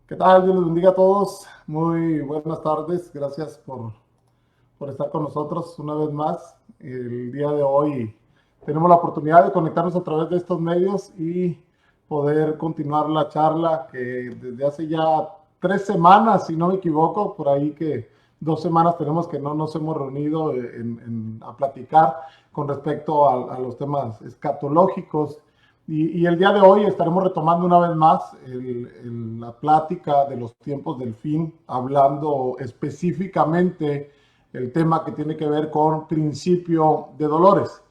¿Qué tal? Dios les bendiga a todos. Muy buenas tardes. Gracias por estar con nosotros una vez más. El día de hoy tenemos la oportunidad de conectarnos a través de estos medios y poder continuar la charla que desde hace ya 3 semanas, si no me equivoco, por ahí que 2 semanas tenemos que no nos hemos reunido a platicar con respecto a los temas escatológicos. Y el día de hoy estaremos retomando una vez más la plática de los tiempos del fin, hablando específicamente el tema que tiene que ver con principio de dolores,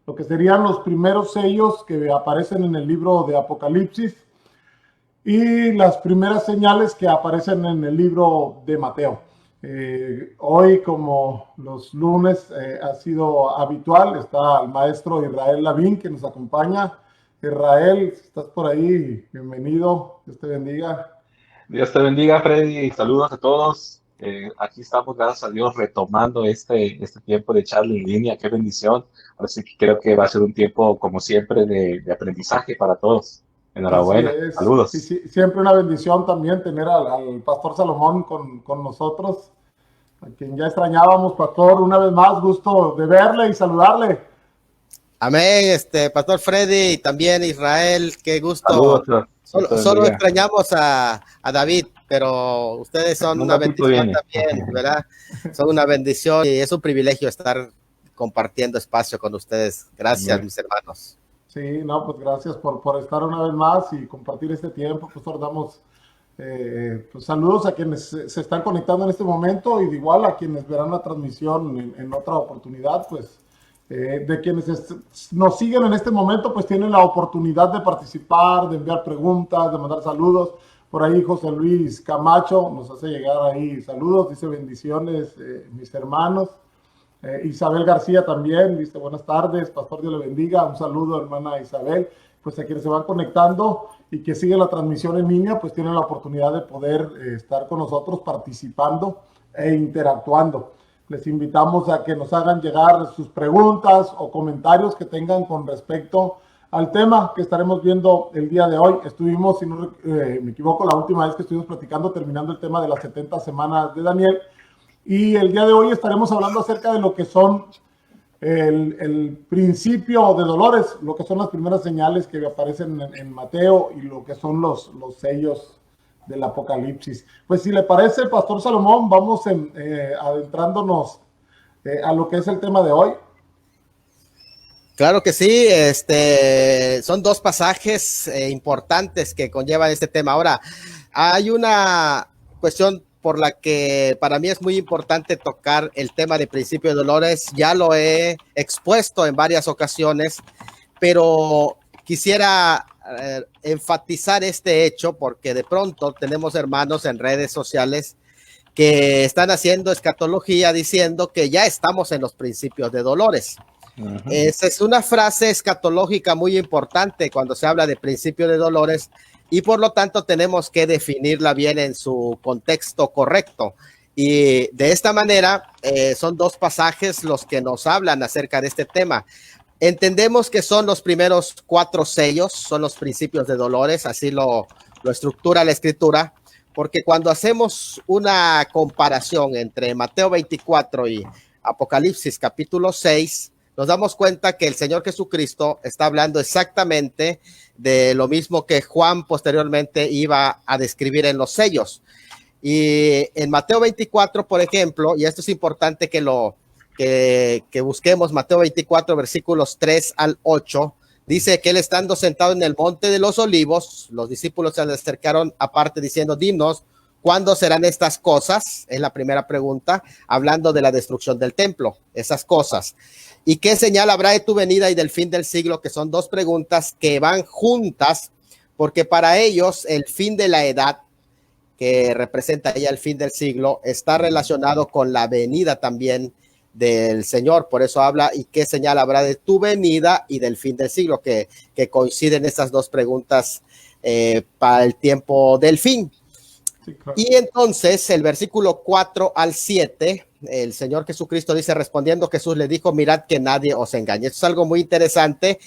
lo que serían los primeros sellos que aparecen en el libro de Apocalipsis y las primeras señales que aparecen en el libro de Mateo. Hoy, como los lunes ha sido habitual, está el maestro Israel Lavín que nos acompaña. Israel, si estás por ahí, bienvenido, Dios te bendiga. Dios te bendiga, Freddy. Saludos a todos. Aquí estamos, gracias a Dios, retomando este tiempo de charla en línea. Qué bendición. Así que creo que va a ser un tiempo, como siempre, de aprendizaje para todos. Así Enhorabuena. es, sí, Saludos. sí, siempre una bendición también tener al pastor Salomón con nosotros, a quien ya extrañábamos, pastor, una vez más, gusto de verle y saludarle. Amén, Pastor Freddy y también Israel, qué gusto. Saludos, Dios te Solo bendiga. extrañamos a David, pero ustedes son En un una ratito bendición viene. también, ¿verdad? Son una bendición y es un privilegio estar compartiendo espacio con ustedes. Gracias, Amén. mis hermanos. Sí, no, pues gracias por estar una vez más y compartir este tiempo. Pues damos pues saludos a quienes se están conectando en este momento y de igual a quienes verán la transmisión en otra oportunidad, pues de quienes nos siguen en este momento, pues tienen la oportunidad de participar, de enviar preguntas, de mandar saludos. Por ahí José Luis Camacho nos hace llegar ahí saludos, dice bendiciones, mis hermanos. Isabel García también dice buenas tardes, pastor Dios le bendiga, un saludo hermana Isabel, pues a quienes se van conectando y que siguen la transmisión en línea, pues tienen la oportunidad de poder estar con nosotros participando e interactuando. Les invitamos a que nos hagan llegar sus preguntas o comentarios que tengan con respecto al tema que estaremos viendo el día de hoy. Estuvimos, si no me equivoco, la última vez que estuvimos platicando, terminando el tema de las 70 semanas de Daniel. Y el día de hoy estaremos hablando acerca de lo que son el principio de dolores, lo que son las primeras señales que aparecen en Mateo y lo que son los sellos del Apocalipsis. Pues si le parece, Pastor Salomón, vamos adentrándonos a lo que es el tema de hoy. Claro que sí, son dos pasajes importantes que conllevan este tema. Ahora, hay una cuestión por la que para mí es muy importante tocar el tema de principio de dolores. Ya lo he expuesto en varias ocasiones, pero quisiera enfatizar este hecho porque de pronto tenemos hermanos en redes sociales que están haciendo escatología diciendo que ya estamos en los principios de dolores. Esa es una frase escatológica muy importante cuando se habla de principio de dolores y por lo tanto tenemos que definirla bien en su contexto correcto. Y de esta manera son dos pasajes los que nos hablan acerca de este tema. Entendemos que son los primeros 4 sellos, son los principios de dolores, así lo estructura la escritura, porque cuando hacemos una comparación entre Mateo 24 y Apocalipsis capítulo 6, nos damos cuenta que el Señor Jesucristo está hablando exactamente de lo mismo que Juan posteriormente iba a describir en los sellos. Y en Mateo 24, por ejemplo, y esto es importante que busquemos, Mateo 24, versículos 3 al 8, dice que él estando sentado en el monte de los olivos, los discípulos se le acercaron aparte diciendo, dinos, ¿cuándo serán estas cosas? Es la primera pregunta, hablando de la destrucción del templo, esas cosas. ¿Y qué señal habrá de tu venida y del fin del siglo? Que son dos preguntas que van juntas, porque para ellos el fin de la edad, que representa ya el fin del siglo, está relacionado con la venida también del Señor. Por eso habla, ¿y qué señal habrá de tu venida y del fin del siglo? Que coinciden estas dos preguntas para el tiempo del fin. Sí, claro. Y entonces el versículo 4 al 7, el Señor Jesucristo dice, respondiendo Jesús le dijo, mirad que nadie os engañe. Esto es algo muy interesante.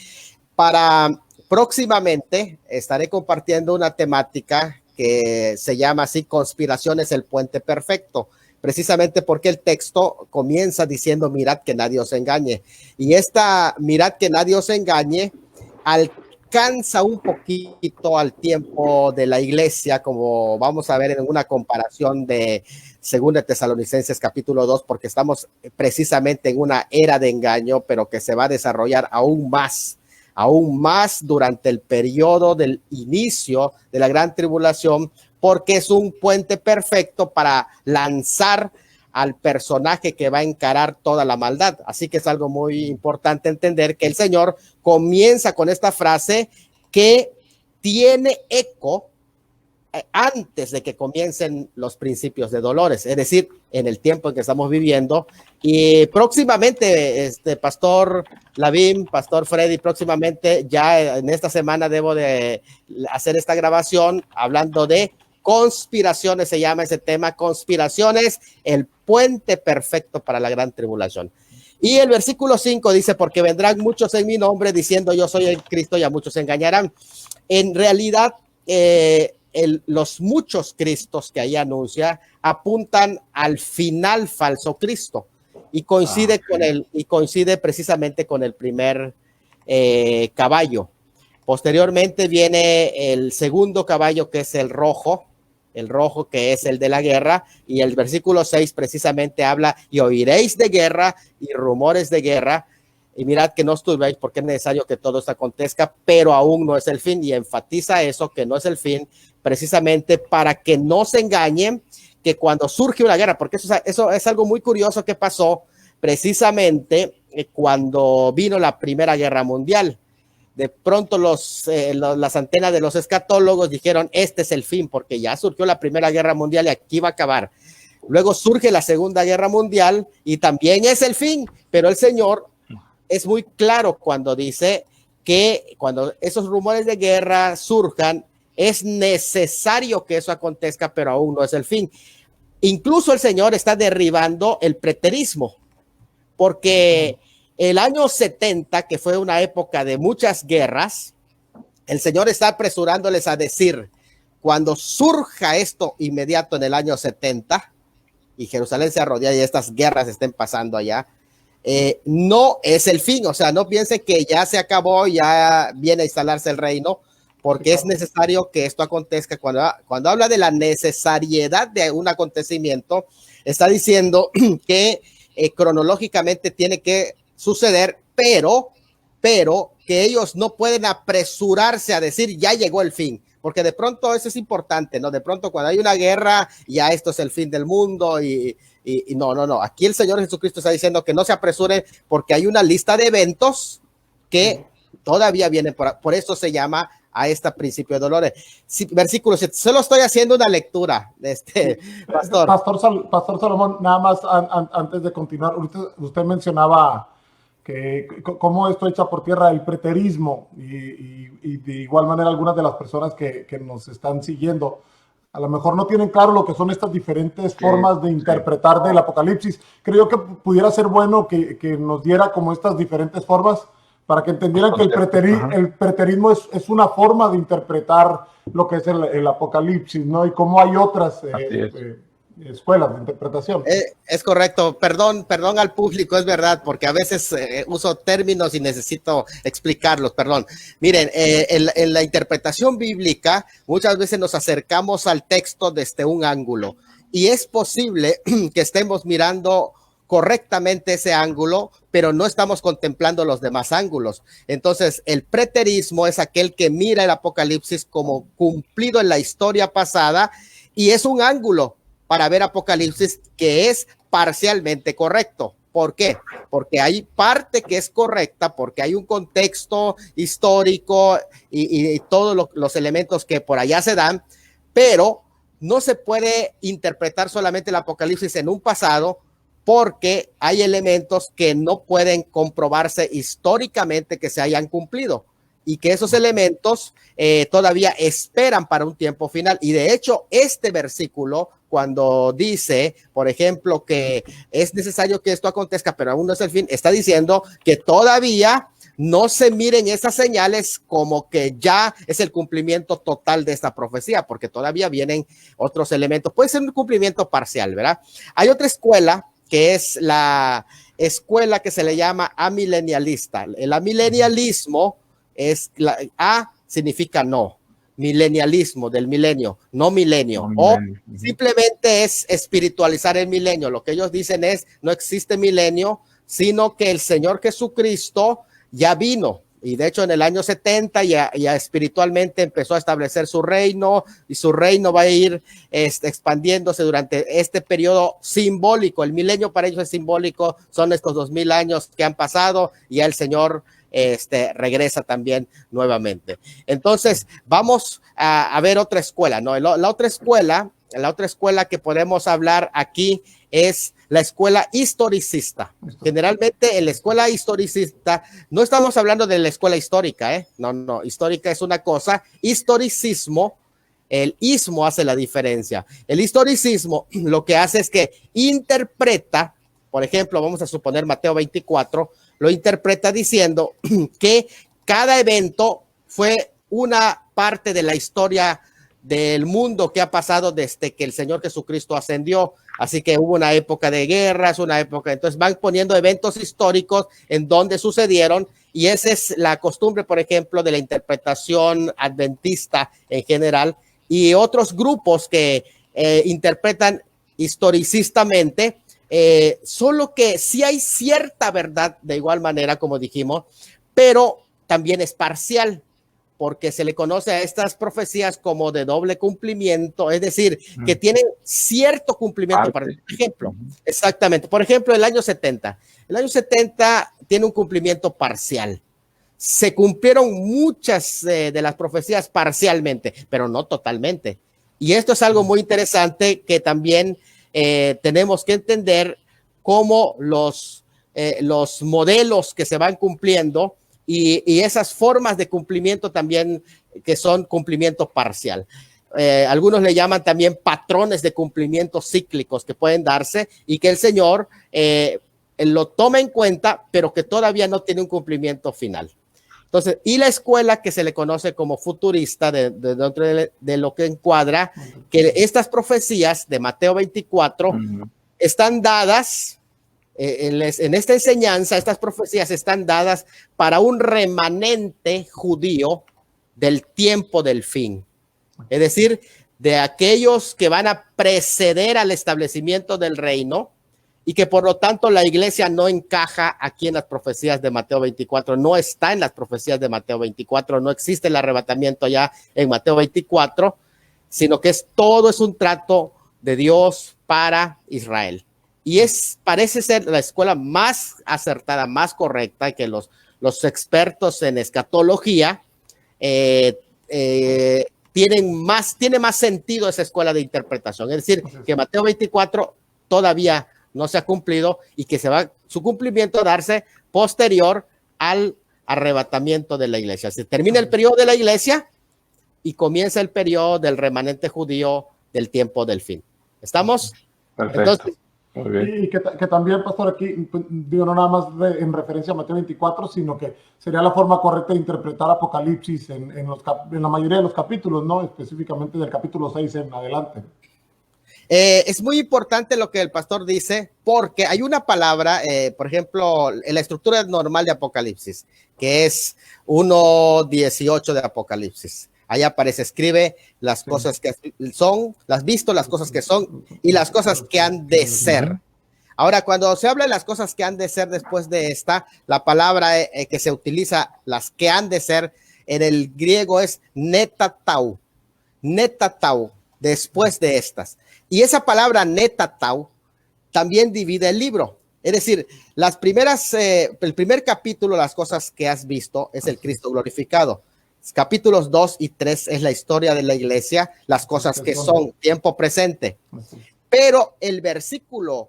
Próximamente estaré compartiendo una temática que se llama así, Conspiraciones, el puente perfecto, precisamente porque el texto comienza diciendo, mirad que nadie os engañe. Y esta mirad que nadie os engañe alcanza un poquito al tiempo de la iglesia, como vamos a ver en una comparación de 2 Tesalonicenses capítulo 2, porque estamos precisamente en una era de engaño, pero que se va a desarrollar aún más durante el periodo del inicio de la gran tribulación, porque es un puente perfecto para lanzar al personaje que va a encarar toda la maldad. Así que es algo muy importante entender que el Señor comienza con esta frase que tiene eco antes de que comiencen los principios de dolores, es decir, en el tiempo en que estamos viviendo. Y próximamente, Pastor Lavín, Pastor Freddy, próximamente, ya en esta semana debo de hacer esta grabación hablando de conspiraciones, se llama ese tema, conspiraciones, el puente perfecto para la gran tribulación. Y el versículo 5 dice, porque vendrán muchos en mi nombre diciendo yo soy el Cristo y a muchos se engañarán. En realidad, los muchos Cristos que ahí anuncia apuntan al final falso Cristo y coincide coincide precisamente con el primer caballo. Posteriormente viene el segundo caballo, que es el rojo que es el de la guerra, y el versículo 6 precisamente habla, y oiréis de guerra y rumores de guerra, y mirad que no os turbéis, porque es necesario que todo esto acontezca, pero aún no es el fin, y enfatiza eso, que no es el fin, precisamente para que no se engañen, que cuando surge una guerra, porque eso es algo muy curioso que pasó precisamente cuando vino la Primera Guerra Mundial. De pronto las antenas de los escatólogos dijeron, este es el fin, porque ya surgió la Primera Guerra Mundial y aquí va a acabar. Luego surge la Segunda Guerra Mundial y también es el fin, pero el Señor es muy claro cuando dice que cuando esos rumores de guerra surjan, es necesario que eso acontezca, pero aún no es el fin. Incluso el Señor está derribando el preterismo, porque el año 70, que fue una época de muchas guerras, el Señor está apresurándoles a decir, cuando surja esto inmediato en el año 70, y Jerusalén se rodea y estas guerras estén pasando allá, no es el fin, o sea, no piensen que ya se acabó, ya viene a instalarse el reino, porque es necesario que esto acontezca. Cuando habla de la necesariedad de un acontecimiento, está diciendo que cronológicamente tiene que suceder, pero que ellos no pueden apresurarse a decir ya llegó el fin, porque de pronto eso es importante, ¿no? De pronto cuando hay una guerra, ya esto es el fin del mundo y no. Aquí el Señor Jesucristo está diciendo que no se apresuren porque hay una lista de eventos que todavía vienen, por eso se llama a este principio de dolores. Sí, versículo 7, solo estoy haciendo una lectura, pastor. Pastor Salomón, nada más antes de continuar, usted mencionaba que cómo esto echa por tierra el preterismo y de igual manera algunas de las personas que nos están siguiendo a lo mejor no tienen claro lo que son estas diferentes formas de interpretar del Apocalipsis. Creo que pudiera ser bueno que nos diera como estas diferentes formas para que entendieran que el preterismo es una forma de interpretar lo que es el Apocalipsis, ¿no? Y cómo hay otras escuelas de interpretación. Es correcto, perdón al público, es verdad, porque a veces uso términos y necesito explicarlos, perdón. Miren, en la interpretación bíblica muchas veces nos acercamos al texto desde un ángulo y es posible que estemos mirando correctamente ese ángulo, pero no estamos contemplando los demás ángulos. Entonces, el preterismo es aquel que mira el Apocalipsis como cumplido en la historia pasada y es un ángulo para ver Apocalipsis que es parcialmente correcto. ¿Por qué? Porque hay parte que es correcta, porque hay un contexto histórico y todos los elementos que por allá se dan, pero no se puede interpretar solamente el Apocalipsis en un pasado, porque hay elementos que no pueden comprobarse históricamente que se hayan cumplido y que esos elementos todavía esperan para un tiempo final. Y de hecho, este versículo, cuando dice, por ejemplo, que es necesario que esto acontezca, pero aún no es el fin, está diciendo que todavía no se miren esas señales como que ya es el cumplimiento total de esta profecía, porque todavía vienen otros elementos. Puede ser un cumplimiento parcial, ¿verdad? Hay otra escuela que es la escuela que se le llama amilenialista. El amilenialismo es A significa no, milenialismo del milenio, no milenio, o simplemente es espiritualizar el milenio. Lo que ellos dicen es no existe milenio, sino que el Señor Jesucristo ya vino. Y de hecho en el año 70 ya espiritualmente empezó a establecer su reino, y su reino va a ir expandiéndose durante este periodo simbólico. El milenio para ellos es simbólico, son estos 2000 años que han pasado y ya el Señor regresa también nuevamente. Entonces vamos a ver otra escuela, ¿no? La otra escuela que podemos hablar aquí es la escuela historicista. Generalmente en la escuela historicista no estamos hablando de la escuela histórica, no, histórica es una cosa, historicismo, el ismo hace la diferencia. El historicismo lo que hace es que interpreta, por ejemplo, vamos a suponer Mateo 24, lo interpreta diciendo que cada evento fue una parte de la historia del mundo que ha pasado desde que el Señor Jesucristo ascendió. Así que hubo una época de guerras, una época, entonces van poniendo eventos históricos en donde sucedieron, y esa es la costumbre, por ejemplo, de la interpretación adventista en general, y otros grupos que interpretan historicistamente, solo que sí hay cierta verdad de igual manera, como dijimos, pero también es parcial, porque se le conoce a estas profecías como de doble cumplimiento, es decir, que tienen cierto cumplimiento. Por ejemplo, exactamente, por ejemplo, el año 70 tiene un cumplimiento parcial. Se cumplieron muchas de las profecías parcialmente, pero no totalmente. Y esto es algo muy interesante que también tenemos que entender, cómo los modelos que se van cumpliendo y esas formas de cumplimiento también que son cumplimiento parcial. Algunos le llaman también patrones de cumplimiento cíclicos que pueden darse y que el Señor lo toma en cuenta, pero que todavía no tiene un cumplimiento final. Entonces, y la escuela que se le conoce como futurista, de lo que encuadra que estas profecías de Mateo 24 están dadas, en esta enseñanza, estas profecías están dadas para un remanente judío del tiempo del fin. Es decir, de aquellos que van a preceder al establecimiento del reino, y que por lo tanto la iglesia no encaja aquí en las profecías de Mateo 24, no está en las profecías de Mateo 24, no existe el arrebatamiento ya en Mateo 24, sino que todo es un trato de Dios para Israel. Y parece ser la escuela más acertada, más correcta, que los expertos en escatología tiene más sentido esa escuela de interpretación. Es decir, que Mateo 24 todavía no se ha cumplido y que su cumplimiento a darse posterior al arrebatamiento de la iglesia. Se termina el periodo de la iglesia y comienza el periodo del remanente judío del tiempo del fin. ¿Estamos? Perfecto. Entonces, y que también, pastor, aquí digo, no nada más en referencia a Mateo 24, sino que sería la forma correcta de interpretar Apocalipsis en la mayoría de los capítulos, ¿no? Específicamente del capítulo 6 en adelante. Es muy importante lo que el pastor dice, porque hay una palabra, por ejemplo, en la estructura normal de Apocalipsis, que es 1:18 de Apocalipsis. Ahí aparece, escribe las cosas que son, las visto, las cosas que son y las cosas que han de ser. Ahora, cuando se habla de las cosas que han de ser después de esta, la palabra que se utiliza, las que han de ser, en el griego es netatau, después de estas. Y esa palabra netatau también divide el libro. Es decir, el primer capítulo, las cosas que has visto, es el Cristo glorificado. Capítulos 2 y 3 es la historia de la iglesia, las cosas que son, tiempo presente. Pero el versículo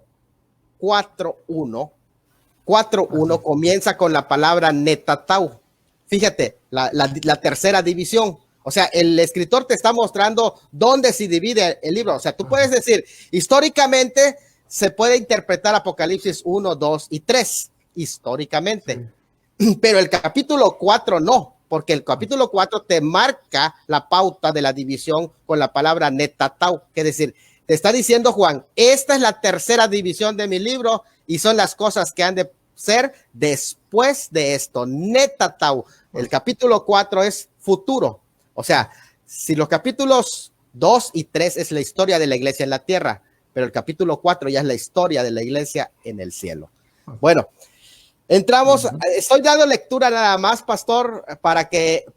4:1 comienza con la palabra netatau. Fíjate, la tercera división. O sea, el escritor te está mostrando dónde se divide el libro. O sea, tú puedes decir, históricamente se puede interpretar Apocalipsis 1, 2 y 3, históricamente. Sí. pero el capítulo 4 no, porque el capítulo 4 te marca la pauta de la división con la palabra netatau, que es decir, te está diciendo Juan, esta es la tercera división de mi libro y son las cosas que han de ser después de esto, netatau. El capítulo 4 es futuro, o sea, si los capítulos 2 y 3 es la historia de la iglesia en la tierra, pero el capítulo 4 ya es la historia de la iglesia en el cielo. Bueno, entramos, estoy dando lectura nada más, pastor,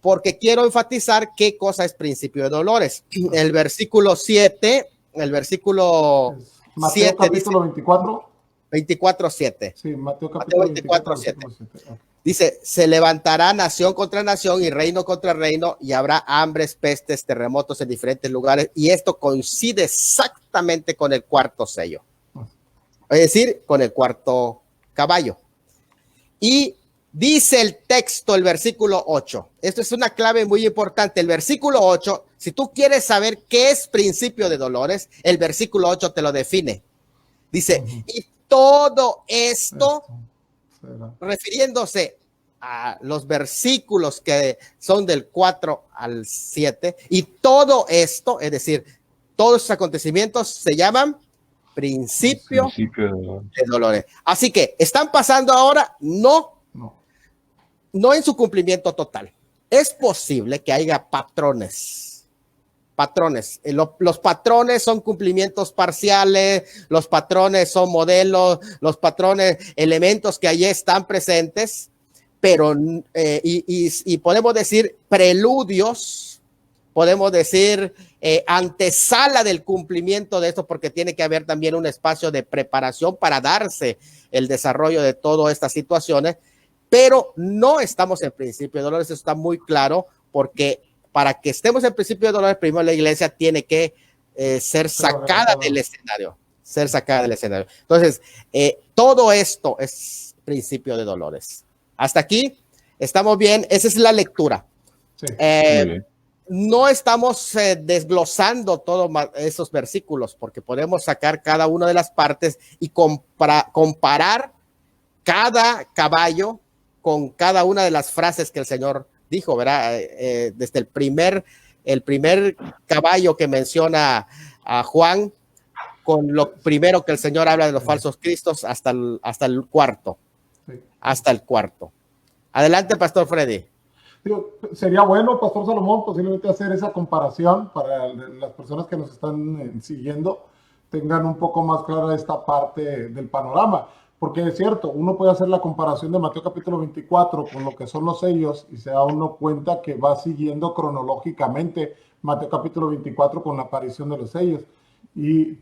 porque quiero enfatizar qué cosa es principio de dolores. El versículo 7, el versículo Mateo 7 capítulo dice, 24. 24:7. Sí, Mateo capítulo 24:7. 7. Dice, se levantará nación contra nación y reino contra reino y habrá hambres, pestes, terremotos en diferentes lugares y esto coincide exactamente con el cuarto sello. Es decir, con el cuarto caballo. Y dice el texto, el versículo 8. Esto es una clave muy importante. El versículo 8, si tú quieres saber qué es principio de dolores, el versículo 8 te lo define. Dice, y todo esto, refiriéndose a los versículos que son del 4 al 7, y todo esto, es decir, todos esos acontecimientos se llaman principio de dolores. Así que, ¿están pasando ahora? No en su cumplimiento total. Es posible que haya patrones. Los patrones son cumplimientos parciales, los patrones son modelos, los patrones, elementos que allí están presentes, pero y podemos decir preludios, podemos decir antesala del cumplimiento de esto, porque tiene que haber también un espacio de preparación para darse el desarrollo de todas estas situaciones, pero no estamos en principio de dolores, eso está muy claro, porque para que estemos en principio de dolores, primero la iglesia tiene que ser sacada del escenario, Entonces, todo esto es principio de dolores. Hasta aquí estamos bien, esa es la lectura. Sí, no estamos desglosando todos esos versículos, porque podemos sacar cada una de las partes y comparar cada caballo con cada una de las frases que el Señor dijo, ¿verdad? Desde el primer caballo que menciona a Juan, con lo primero que el Señor habla de los falsos cristos hasta el cuarto. sí. Hasta el cuarto. Adelante, Pastor Freddy. Sería bueno, Pastor Salomón, posiblemente hacer esa comparación para las personas que nos están siguiendo, tengan un poco más clara esta parte del panorama. Porque es cierto, uno puede hacer la comparación de Mateo capítulo 24 con lo que son los sellos y se da uno cuenta que va siguiendo cronológicamente Mateo capítulo 24 con la aparición de los sellos. Y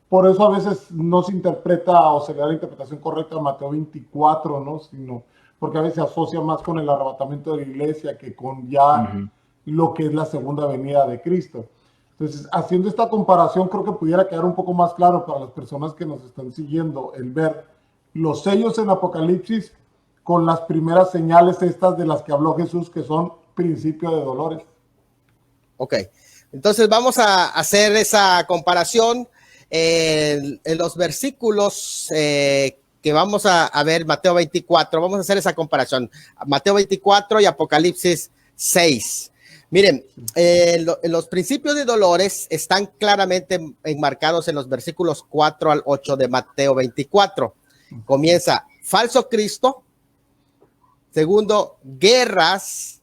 por eso a veces no se interpreta o se le da la interpretación correcta a Mateo 24, ¿no? Sino porque a veces se asocia más con el arrebatamiento de la iglesia que con ya lo que es la segunda venida de Cristo. Entonces, haciendo esta comparación, creo que pudiera quedar un poco más claro para las personas que nos están siguiendo el ver los sellos en Apocalipsis con las primeras señales estas de las que habló Jesús, que son principio de dolores. Ok, entonces vamos a hacer esa comparación en los versículos que vamos a ver, Mateo 24, vamos a hacer esa comparación, Mateo 24 y Apocalipsis 6. Miren, los principios de dolores están claramente enmarcados en los versículos 4 al 8 de Mateo 24. Comienza falso Cristo, segundo, guerras,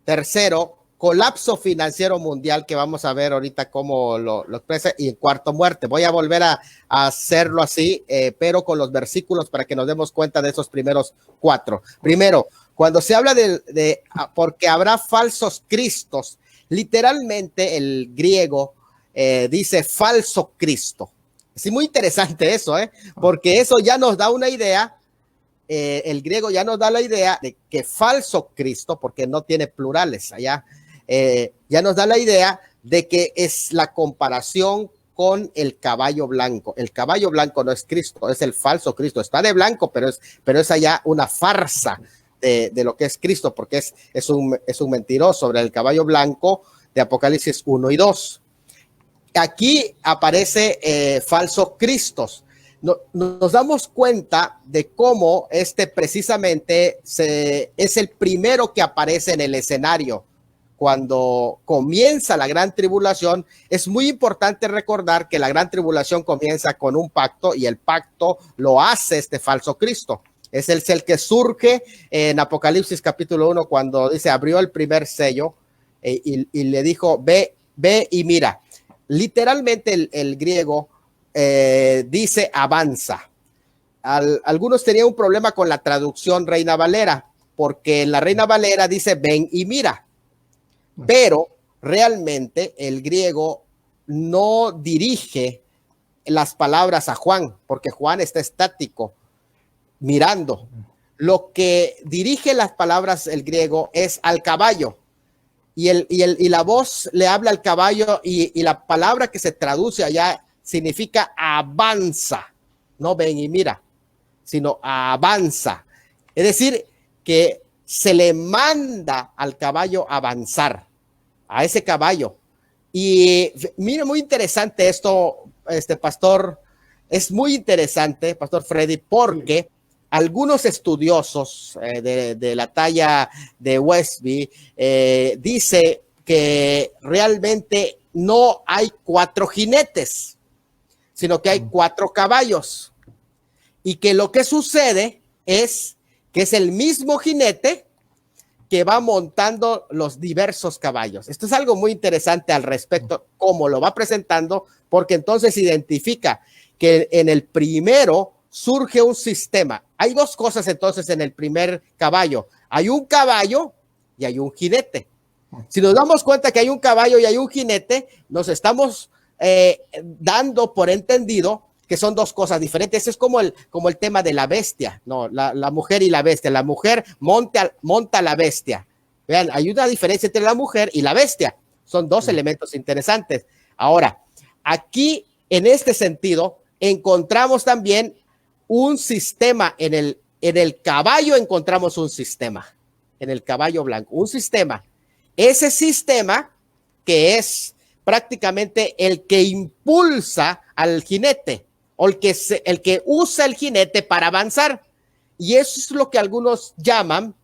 tercero, colapso financiero mundial, que vamos a ver ahorita cómo lo expresa, y cuarto, muerte. Voy a volver a hacerlo así, pero con los versículos para que nos demos cuenta de esos primeros cuatro. Primero, cuando se habla de porque habrá falsos cristos, literalmente el griego dice falso Cristo. Es muy interesante eso, porque eso ya nos da una idea, el griego ya nos da la idea de que falso Cristo, porque no tiene plurales allá, ya nos da la idea de que es la comparación con el caballo blanco. El caballo blanco no es Cristo, es el falso Cristo. Está de blanco, pero es allá una farsa de lo que es Cristo, porque es un mentiroso sobre el caballo blanco de Apocalipsis 1 y 2. Aquí aparece falsos cristos. nos damos cuenta de cómo precisamente es el primero que aparece en el escenario. Cuando comienza la gran tribulación, es muy importante recordar que la gran tribulación comienza con un pacto y el pacto lo hace este falso Cristo. Es el que surge en Apocalipsis capítulo 1 cuando dice, abrió el primer sello y le dijo, ve y mira. Literalmente el griego dice avanza. Algunos tenían un problema con la traducción Reina Valera, porque en la Reina Valera dice ven y mira. Pero realmente el griego no dirige las palabras a Juan, porque Juan está estático, mirando. Lo que dirige las palabras el griego es al caballo. Y la voz le habla al caballo y la palabra que se traduce allá significa avanza. No ven y mira, sino avanza. Es decir, que se le manda al caballo avanzar, a ese caballo. Y mire, muy interesante esto, pastor, es muy interesante, pastor Freddy, porque algunos estudiosos de la talla de Westby dice que realmente no hay 4 jinetes, sino que hay 4 caballos. Y que lo que sucede es que es el mismo jinete que va montando los diversos caballos. Esto es algo muy interesante al respecto, cómo lo va presentando, porque entonces identifica que en el primero surge un sistema. Hay 2 cosas entonces en el primer caballo. Hay un caballo y hay un jinete. Si nos damos cuenta que hay un caballo y hay un jinete, nos estamos dando por entendido que son 2 cosas diferentes. Es como el tema de la bestia, no, la mujer y la bestia. La mujer monta la bestia. Vean, hay una diferencia entre la mujer y la bestia. Son 2 elementos interesantes. Ahora, aquí, en este sentido, encontramos también un sistema. En el caballo encontramos un sistema. En el caballo blanco, un sistema. Ese sistema que es prácticamente el que impulsa al jinete, o el que usa el jinete para avanzar. Y eso es lo que algunos llaman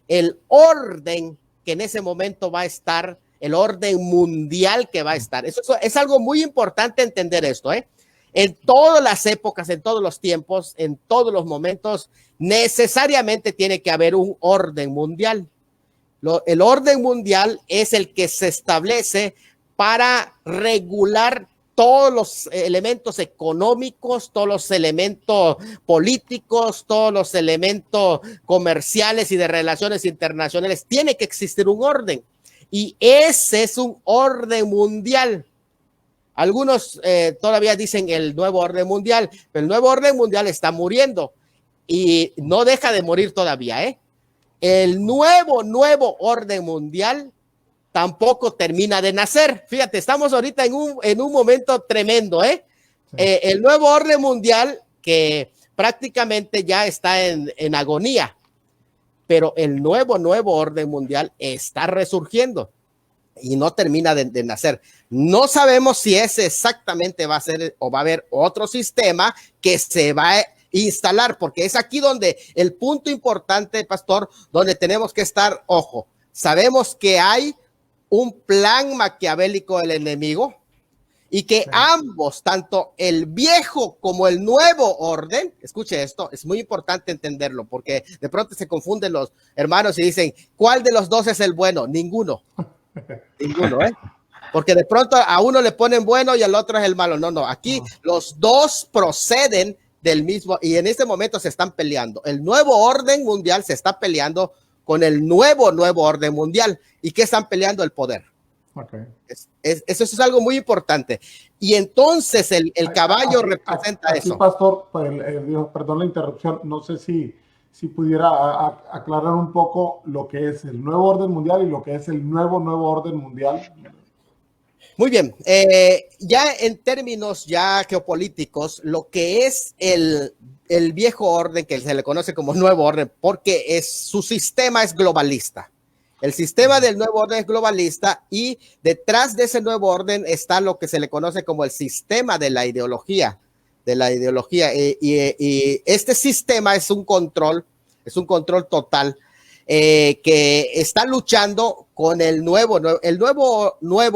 el orden que en ese momento va a estar, el orden mundial que va a estar. Eso es algo muy importante entender esto, ¿eh? En todas las épocas, en todos los tiempos, en todos los momentos, necesariamente tiene que haber un orden mundial. El orden mundial es el que se establece para regular todos los elementos económicos, todos los elementos políticos, todos los elementos comerciales y de relaciones internacionales. Tiene que existir un orden y ese es un orden mundial. Algunos todavía dicen el nuevo orden mundial, pero el nuevo orden mundial está muriendo y no deja de morir todavía, ¿eh? El nuevo orden mundial tampoco termina de nacer. Fíjate, estamos ahorita en un momento tremendo, ¿eh? Sí. El nuevo orden mundial que prácticamente ya está en agonía, pero el nuevo orden mundial está resurgiendo y no termina de nacer. No sabemos si ese exactamente va a ser o va a haber otro sistema que se va a instalar, porque es aquí donde el punto importante, pastor, donde tenemos que estar, ojo, sabemos que hay un plan maquiavélico del enemigo y que ambos, tanto el viejo como el nuevo orden, escuche esto, es muy importante entenderlo porque de pronto se confunden los hermanos y dicen, ¿cuál de los 2 es el bueno? Ninguno, ¿eh? Porque de pronto a uno le ponen bueno y al otro es el malo. No, aquí los 2 proceden del mismo y en este momento se están peleando. El nuevo orden mundial se está peleando con el nuevo orden mundial. ¿Y qué están peleando? El poder. Okay. Eso es algo muy importante. Y entonces el caballo representa aquí, eso. Pastor, perdón la interrupción, no sé si pudiera aclarar un poco lo que es el nuevo orden mundial y lo que es el nuevo orden mundial. Muy bien, ya en términos ya geopolíticos, lo que es el viejo orden, que se le conoce como nuevo orden, porque su sistema es globalista. El sistema del nuevo orden es globalista y detrás de ese nuevo orden está lo que se le conoce como el sistema de la ideología, de la ideología. Y este sistema es un control total que está luchando con el nuevo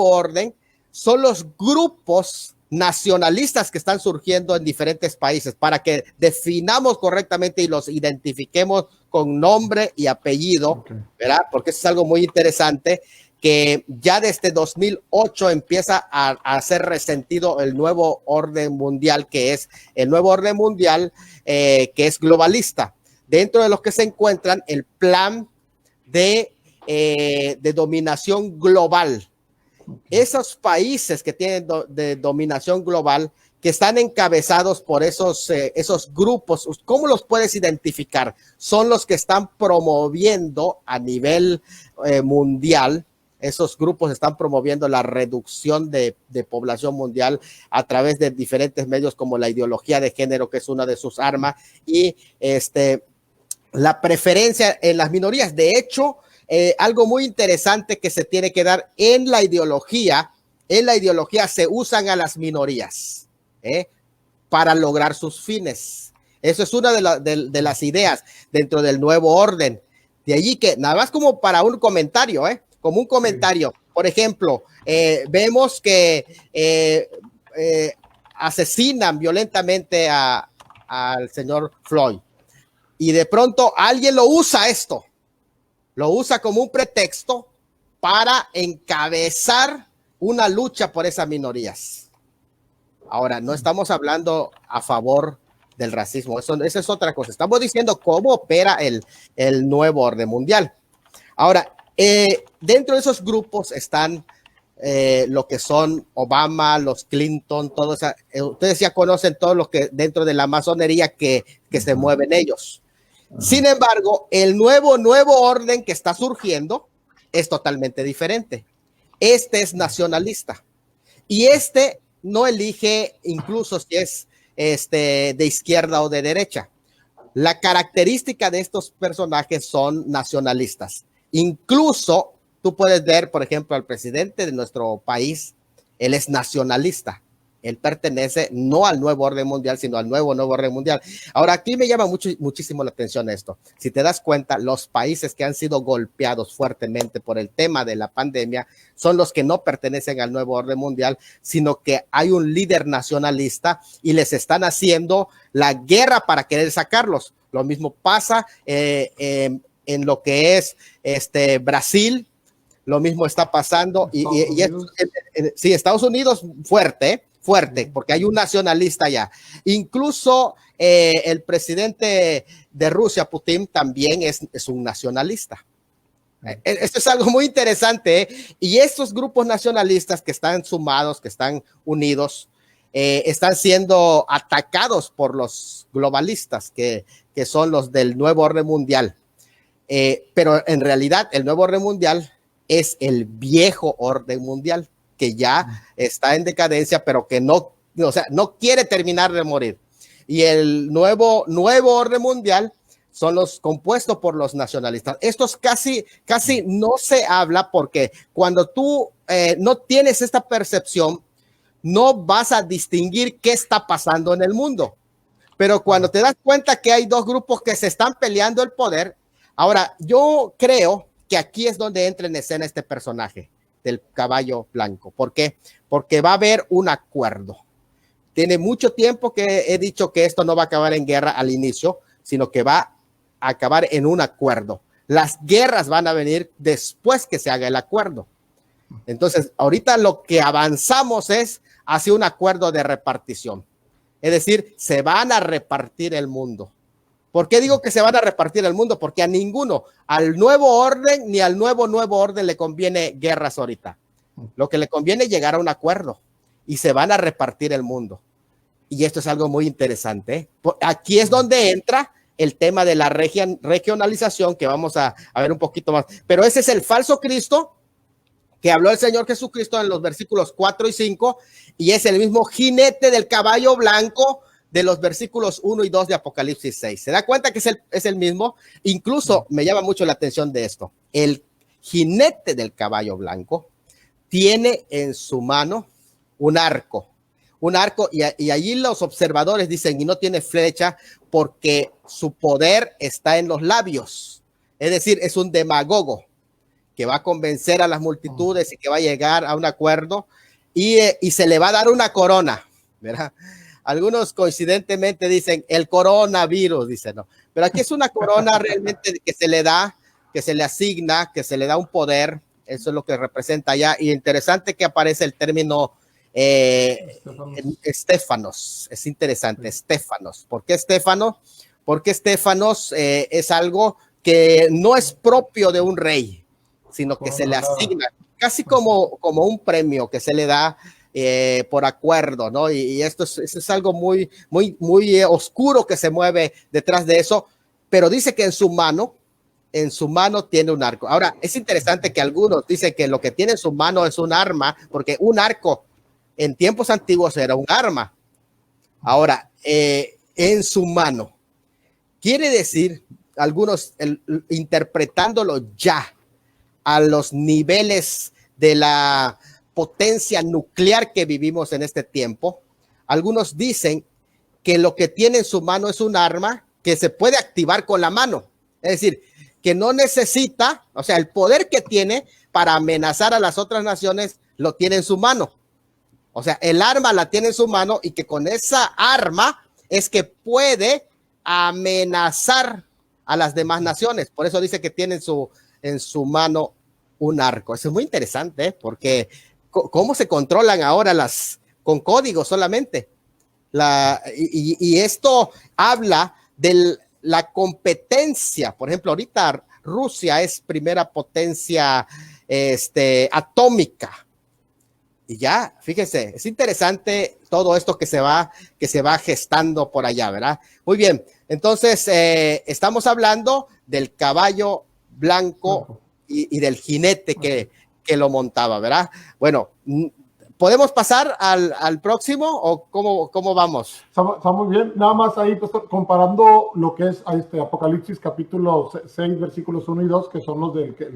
orden. Son los grupos nacionalistas que están surgiendo en diferentes países para que definamos correctamente y los identifiquemos con nombre y apellido, ¿verdad? Porque eso es algo muy interesante, que ya desde 2008 empieza a ser resentido el nuevo orden mundial, que es que es globalista, dentro de los que se encuentran el plan de dominación global. Esos países que tienen de dominación global, que están encabezados por esos grupos, ¿cómo los puedes identificar? Son los que están promoviendo a nivel mundial. Esos grupos están promoviendo la reducción de población mundial a través de diferentes medios, como la ideología de género, que es una de sus armas, y la preferencia en las minorías. De hecho, algo muy interesante que se tiene que dar en la ideología se usan a las minorías para lograr sus fines. Eso es una de las ideas dentro del nuevo orden. De allí que, nada más como para un comentario, como un comentario. Por ejemplo, vemos que asesinan violentamente al señor Floyd, y de pronto alguien lo usa como un pretexto para encabezar una lucha por esas minorías. Ahora, no estamos hablando a favor del racismo, esa es otra cosa. Estamos diciendo cómo opera el nuevo orden mundial. Ahora, dentro de esos grupos están lo que son Obama, los Clinton, todos. Ustedes ya conocen todos los que dentro de la masonería que se mueven ellos. Sin embargo, el nuevo orden que está surgiendo es totalmente diferente. Este es nacionalista, y no elige incluso si es de izquierda o de derecha. La característica de estos personajes son nacionalistas. Incluso tú puedes ver, por ejemplo, al presidente de nuestro país, él es nacionalista. Él pertenece no al nuevo orden mundial, sino al nuevo orden mundial. Ahora, aquí me llama muchísimo la atención esto. Si te das cuenta, los países que han sido golpeados fuertemente por el tema de la pandemia son los que no pertenecen al nuevo orden mundial, sino que hay un líder nacionalista y les están haciendo la guerra para querer sacarlos. Lo mismo pasa en lo que es Brasil. Lo mismo está pasando sí, Estados Unidos fuerte, porque hay un nacionalista allá. Incluso el presidente de Rusia, Putin, también es un nacionalista. Esto es algo muy interesante, y estos grupos nacionalistas que están sumados, que están unidos, están siendo atacados por los globalistas, que son los del nuevo orden mundial. Pero en realidad el nuevo orden mundial es el viejo orden mundial, que ya está en decadencia, pero que no quiere terminar de morir. Y el nuevo orden mundial son los compuestos por los nacionalistas. Estos casi no se habla, porque cuando tú no tienes esta percepción, no vas a distinguir qué está pasando en el mundo. Pero cuando te das cuenta que hay dos grupos que se están peleando el poder, ahora yo creo que aquí es donde entra en escena este personaje del caballo blanco. ¿Por qué? Porque va a haber un acuerdo. Tiene mucho tiempo que he dicho que esto no va a acabar en guerra al inicio, sino que va a acabar en un acuerdo. Las guerras van a venir después que se haga el acuerdo. Entonces, ahorita lo que avanzamos es hacia un acuerdo de repartición. Es decir, se van a repartir el mundo. ¿Por qué digo que se van a repartir el mundo? Porque a ninguno, al nuevo orden ni al nuevo orden le conviene guerras ahorita. Lo que le conviene es llegar a un acuerdo, y se van a repartir el mundo. Y esto es algo muy interesante. Aquí es donde entra el tema de la regionalización, que vamos a ver un poquito más. Pero ese es el falso Cristo que habló el Señor Jesucristo en los versículos 4 y 5, y es el mismo jinete del caballo blanco de los versículos 1 y 2 de Apocalipsis 6. ¿Se da cuenta que es el mismo? Incluso me llama mucho la atención de esto. El jinete del caballo blanco tiene en su mano un arco un arco, y allí los observadores dicen, y no tiene flecha porque su poder está en los labios. Es decir, es un demagogo que va a convencer a las multitudes y que va a llegar a un acuerdo y se le va a dar una corona, ¿verdad? Algunos coincidentemente dicen el coronavirus, dicen, no, pero aquí es una corona realmente que se le da, que se le asigna, que se le da un poder. Eso es lo que representa allá. Y interesante que aparece el término Estéfanos. Es interesante, Estéfanos. ¿Por qué Estéfanos? Porque Estéfanos es algo que no es propio de un rey, sino que se le asigna, casi como un premio que se le da por acuerdo, ¿no? Y esto es algo muy oscuro que se mueve detrás de eso, pero dice que en su mano tiene un arco. Ahora, es interesante que algunos dicen que lo que tiene en su mano es un arma, porque un arco en tiempos antiguos era un arma. Ahora, en su mano, quiere decir, algunos interpretándolo ya a los niveles de la potencia nuclear que vivimos en este tiempo, algunos dicen que lo que tiene en su mano es un arma que se puede activar con la mano. Es decir, que no necesita, o sea, el poder que tiene para amenazar a las otras naciones lo tiene en su mano. O sea, el arma la tiene en su mano y que con esa arma es que puede amenazar a las demás naciones. Por eso dice que tiene en su mano un arco. Eso es muy interesante, porque cómo se controlan ahora con código solamente. Y esto habla de la competencia. Por ejemplo, ahorita Rusia es primera potencia atómica. Y ya, fíjense, es interesante todo esto que se va gestando por allá, ¿verdad? Muy bien, entonces estamos hablando del caballo blanco y del jinete que lo montaba, ¿verdad? Bueno, ¿podemos pasar al próximo o cómo vamos? Está muy bien. Nada más ahí, pues, comparando lo que es Apocalipsis capítulo 6, versículos 1 y 2, que son los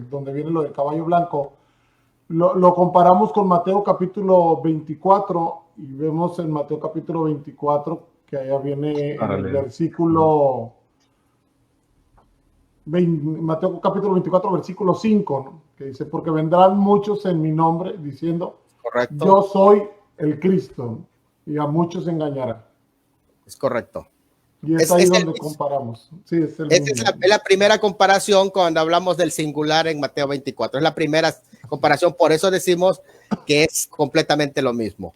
donde viene lo del caballo blanco. Lo comparamos con Mateo capítulo 24 y vemos en Mateo capítulo 24 que allá viene en el versículo... Mateo capítulo 24, versículo 5, ¿no? Que dice, porque vendrán muchos en mi nombre diciendo, correcto, yo soy el Cristo, y a muchos engañarán. Es correcto. Y es ahí donde comparamos. Sí, es la primera comparación cuando hablamos del singular en Mateo 24. Es la primera comparación, por eso decimos que es completamente lo mismo.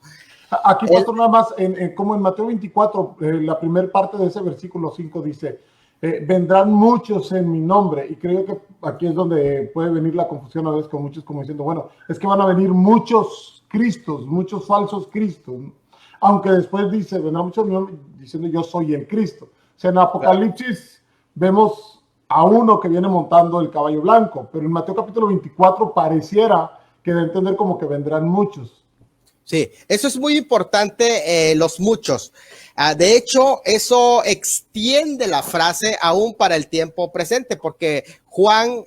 Aquí, pastor, nada más, como en Mateo 24, la primera parte de ese versículo 5 dice, vendrán muchos en mi nombre, y creo que aquí es donde puede venir la confusión a veces con muchos como diciendo, bueno, es que van a venir muchos Cristos, muchos falsos Cristos, aunque después dice, vendrán muchos diciendo yo soy el Cristo. O sea, en Apocalipsis vemos a uno que viene montando el caballo blanco, pero en Mateo capítulo 24 pareciera que de entender como que vendrán muchos. Sí, eso es muy importante, los muchos. De hecho, eso extiende la frase aún para el tiempo presente, porque Juan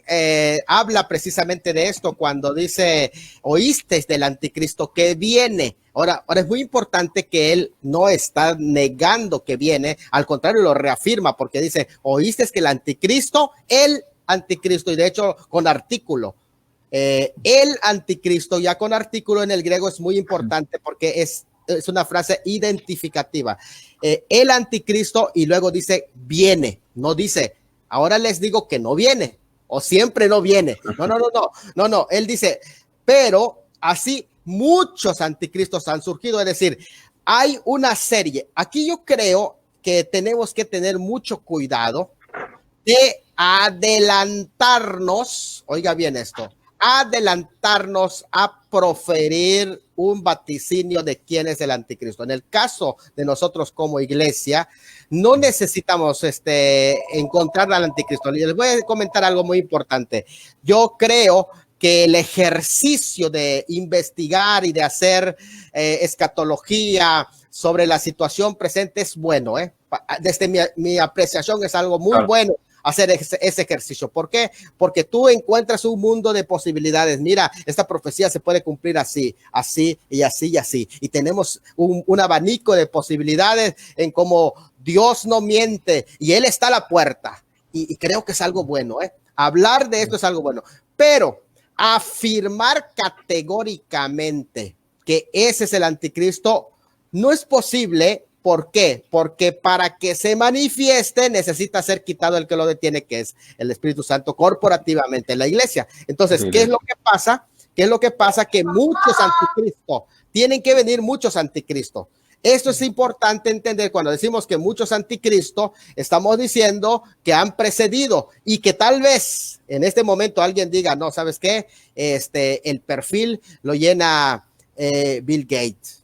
habla precisamente de esto cuando dice, oísteis del anticristo que viene. Ahora es muy importante que él no está negando que viene, al contrario lo reafirma porque dice, oísteis que el anticristo, y de hecho con artículo. El anticristo ya con artículo en el griego es muy importante porque es una frase identificativa. El anticristo y luego dice viene, no dice ahora les digo que no viene o siempre no viene. No, él dice, pero así muchos anticristos han surgido, es decir, hay una serie. Aquí yo creo que tenemos que tener mucho cuidado de adelantarnos, oiga bien esto, adelantarnos a proferir un vaticinio de quién es el anticristo. En el caso de nosotros como iglesia, no necesitamos encontrar al anticristo. Les voy a comentar algo muy importante. Yo creo que el ejercicio de investigar y de hacer escatología sobre la situación presente es bueno. Desde mi apreciación es algo muy bueno. hacer ese ejercicio. ¿Por qué? Porque tú encuentras un mundo de posibilidades. Mira, esta profecía se puede cumplir así, así y así y así. Y tenemos un abanico de posibilidades en cómo Dios no miente y Él está a la puerta. Y creo que es algo bueno, ¿eh? Hablar de esto es algo bueno. Pero afirmar categóricamente que ese es el anticristo no es posible. ¿Por qué? Porque para que se manifieste necesita ser quitado el que lo detiene, que es el Espíritu Santo corporativamente en la iglesia. Entonces, ¿qué es lo que pasa? ¿Qué es lo que pasa? Que muchos anticristos, tienen que venir muchos anticristos. Esto es importante entender. Cuando decimos que muchos anticristos, estamos diciendo que han precedido y que tal vez en este momento alguien diga, no, ¿sabes qué? El perfil lo llena Bill Gates.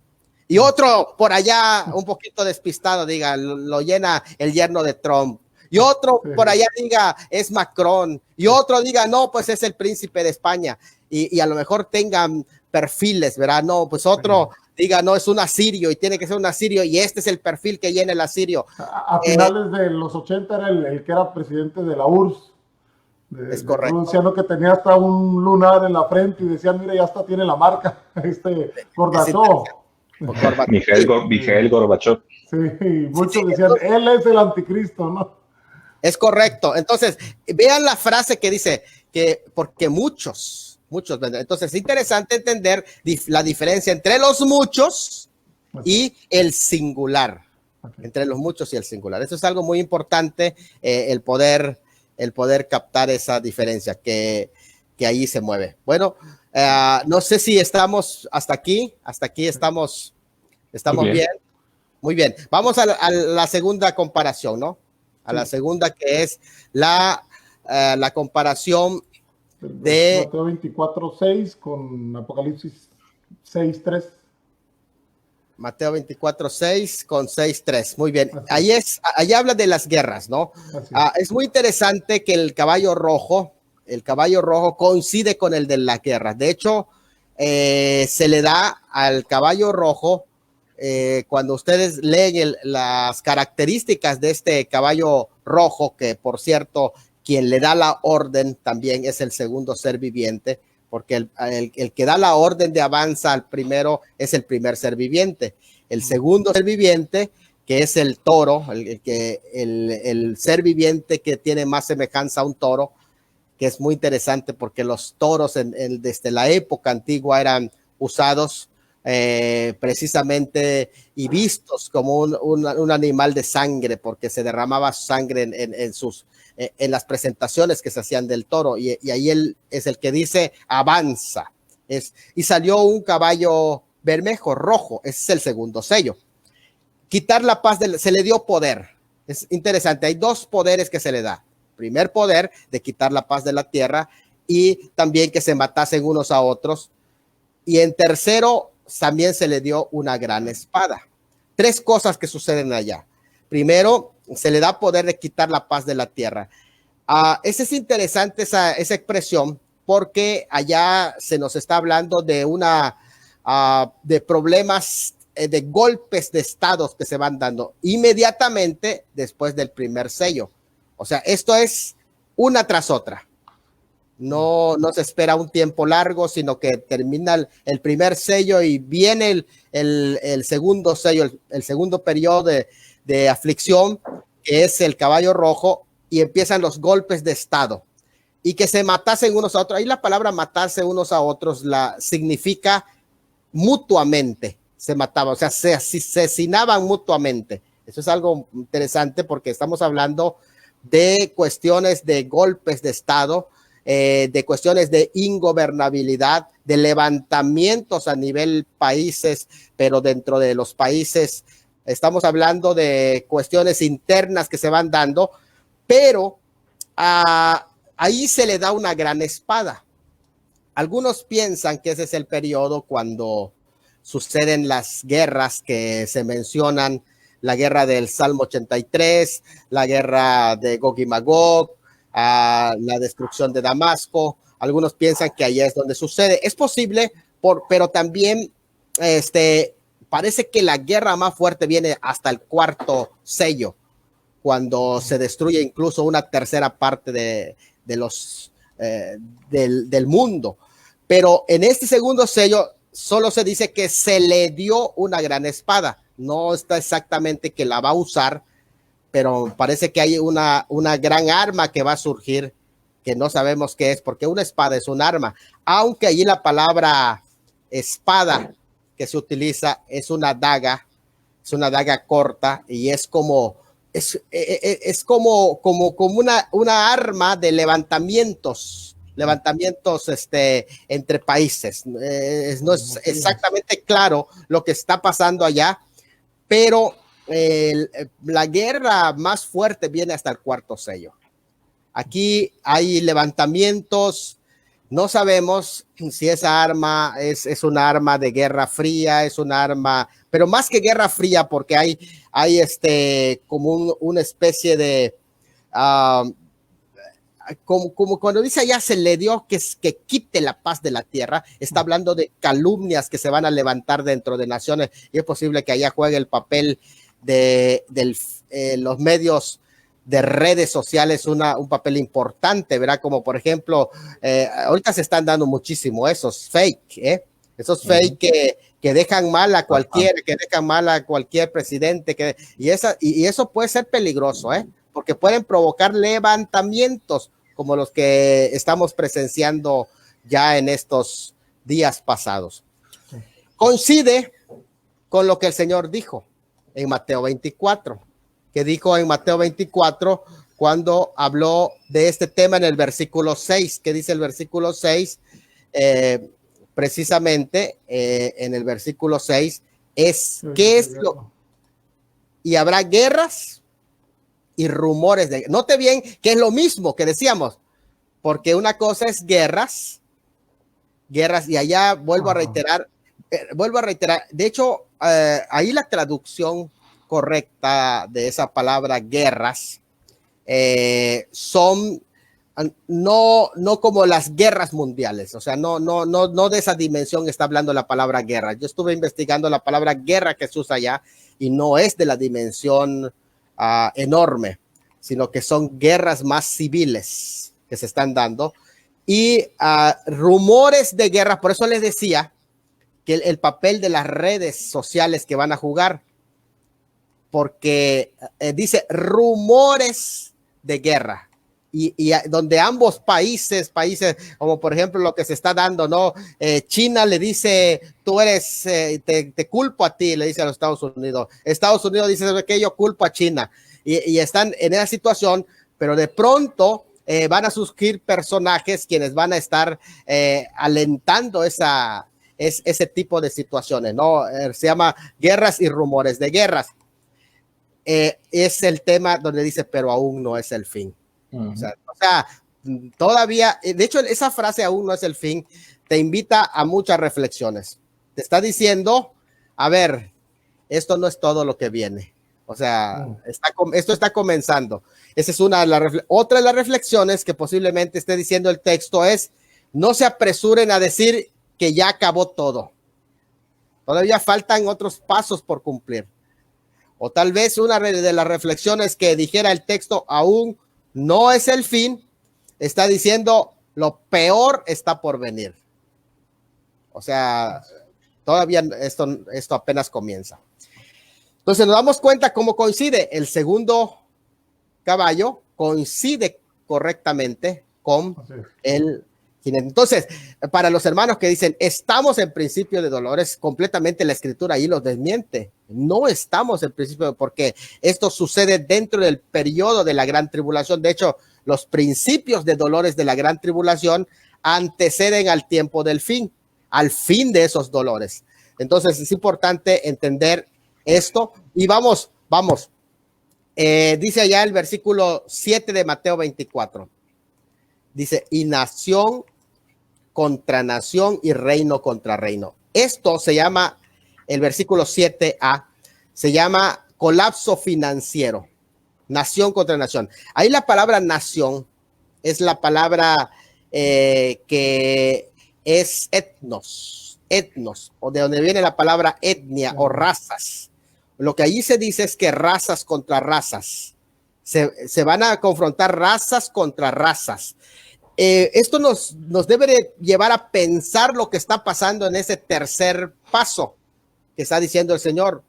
Y otro por allá un poquito despistado diga, lo llena el yerno de Trump. Y otro por allá diga, es Macron. Y otro diga, no, pues es el príncipe de España. Y a lo mejor tengan perfiles, ¿verdad? No, pues otro diga, no, es un asirio y tiene que ser un asirio. Y este es el perfil que llena el asirio. A finales de los 80 era el que era presidente de la URSS. Es correcto. Rusia, ¿no? Que tenía hasta un lunar en la frente y decían, mira, ya hasta tiene la marca, Gorbachev. Mikhail Gorbachev. Sí, muchos decían, él es el anticristo, ¿no? Es correcto. Entonces, vean la frase que dice que porque muchos. Entonces, es interesante entender la diferencia entre los muchos y el singular. Okay. Entre los muchos y el singular. Eso es algo muy importante, el poder captar esa diferencia que ahí se mueve. Bueno, no sé si estamos hasta aquí estamos bien. Muy bien. Vamos a la segunda comparación, ¿no? A la segunda, que es la comparación de Mateo 24:6 con Apocalipsis 6:3. Mateo 24:6 con 6:3. Muy bien. Ahí habla de las guerras, ¿no? Es muy interesante que el caballo rojo coincide con el de la guerra. De hecho, se le da al caballo rojo, cuando ustedes leen las características de este caballo rojo, que por cierto, quien le da la orden también es el segundo ser viviente, porque el que da la orden de avanza al primero es el primer ser viviente. El segundo ser viviente, que es el toro, el ser viviente que tiene más semejanza a un toro, que es muy interesante porque los toros desde la época antigua eran usados precisamente y vistos como un animal de sangre, porque se derramaba sangre en las presentaciones que se hacían del toro, y ahí él es el que dice avanza, y salió un caballo bermejo rojo. Ese es el segundo sello. Quitar la paz, se le dio poder. Es interesante, hay dos poderes que se le da. Primer poder de quitar la paz de la tierra, y también que se matasen unos a otros, y en tercero también se le dio una gran espada. Tres cosas que suceden allá. Primero, se le da poder de quitar la paz de la tierra. Es interesante esa expresión, porque allá se nos está hablando de de problemas, de golpes de estados que se van dando inmediatamente después del primer sello. O sea, esto es una tras otra. No se espera un tiempo largo, sino que termina el primer sello y viene el segundo sello, el segundo periodo de aflicción, que es el caballo rojo, y empiezan los golpes de estado. Y que se matasen unos a otros. Ahí la palabra matarse unos a otros significa mutuamente. Se mataban, o sea, se asesinaban mutuamente. Eso es algo interesante porque estamos hablando de cuestiones de golpes de estado, de cuestiones de ingobernabilidad, de levantamientos a nivel países, pero dentro de los países estamos hablando de cuestiones internas que se van dando, pero ahí se le da una gran espada. Algunos piensan que ese es el periodo cuando suceden las guerras que se mencionan, la guerra del Salmo 83, la guerra de Gog y Magog, la destrucción de Damasco. Algunos piensan que allá es donde sucede. Es posible, pero también parece que la guerra más fuerte viene hasta el cuarto sello, cuando se destruye incluso una tercera parte del mundo. Pero en este segundo sello solo se dice que se le dio una gran espada. No está exactamente que la va a usar, pero parece que hay una gran arma que va a surgir, que no sabemos qué es, porque una espada es un arma, aunque allí la palabra espada que se utiliza es una daga corta, y es como una arma de levantamientos entre países. No es exactamente claro lo que está pasando allá, pero la guerra más fuerte viene hasta el cuarto sello. Aquí hay levantamientos, no sabemos si esa arma es una arma de guerra fría, es un arma, pero más que guerra fría, porque hay como una especie de, como cuando dice allá se le dio que quite la paz de la tierra, está hablando de calumnias que se van a levantar dentro de naciones, y es posible que allá juegue el papel de los medios de redes sociales un papel importante, ¿verdad? Como por ejemplo, ahorita se están dando muchísimo esos fake, esos fake que dejan mal a cualquiera, que dejan mal a cualquier presidente, y eso puede ser peligroso, porque pueden provocar levantamientos como los que estamos presenciando ya en estos días pasados. Coincide con lo que el Señor dijo en Mateo 24, que dijo en Mateo 24 cuando habló de este tema en el versículo 6, que dice el versículo 6, precisamente en el versículo 6, ¿qué es lo? Y habrá guerras y rumores de... Note bien que es lo mismo que decíamos, porque una cosa es guerras, y allá vuelvo a reiterar, de hecho, ahí la traducción correcta de esa palabra guerras son no como las guerras mundiales, o sea, no de esa dimensión está hablando la palabra guerra. Yo estuve investigando la palabra guerra que se usa allá y no es de la dimensión enorme, sino que son guerras más civiles que se están dando y rumores de guerra. Por eso les decía que el papel de las redes sociales que van a jugar, porque dice rumores de guerra y donde ambos países como por ejemplo lo que se está dando, ¿no? China le dice, tú eres, te culpo a ti, le dice a los Estados Unidos dice que yo culpo a China y están en esa situación, pero de pronto van a surgir personajes quienes van a estar alentando ese tipo de situaciones, ¿no? Se llama guerras y rumores de guerras. Es el tema donde dice, pero aún no es el fin. O sea, todavía, de hecho, esa frase aún no es el fin, te invita a muchas reflexiones. Te está diciendo, a ver, esto no es todo lo que viene. O sea, esto está comenzando. Esa es otra de las reflexiones que posiblemente esté diciendo el texto es, no se apresuren a decir que ya acabó todo. Todavía faltan otros pasos por cumplir. O tal vez una de las reflexiones que dijera el texto aún no es el fin, está diciendo lo peor está por venir. O sea, todavía esto apenas comienza. Entonces nos damos cuenta cómo coincide. El segundo caballo coincide correctamente con el jinete. Entonces, para los hermanos que dicen, estamos en principio de dolores, completamente la escritura ahí los desmiente. No estamos en principio, porque esto sucede dentro del periodo de la gran tribulación. De hecho, los principios de dolores de la gran tribulación anteceden al tiempo del fin, al fin de esos dolores. Entonces, es importante entender esto. Y vamos. Dice allá el versículo 7 de Mateo 24. Dice, y nación contra nación y reino contra reino. Esto se llama, el versículo 7a, se llama colapso financiero. Nación contra nación. Ahí la palabra nación es la palabra que es etnos, o de donde viene la palabra etnia o razas. Lo que allí se dice es que razas contra razas Se van a confrontar razas contra razas. Esto nos debe de llevar a pensar lo que está pasando en ese tercer paso que está diciendo el Señor,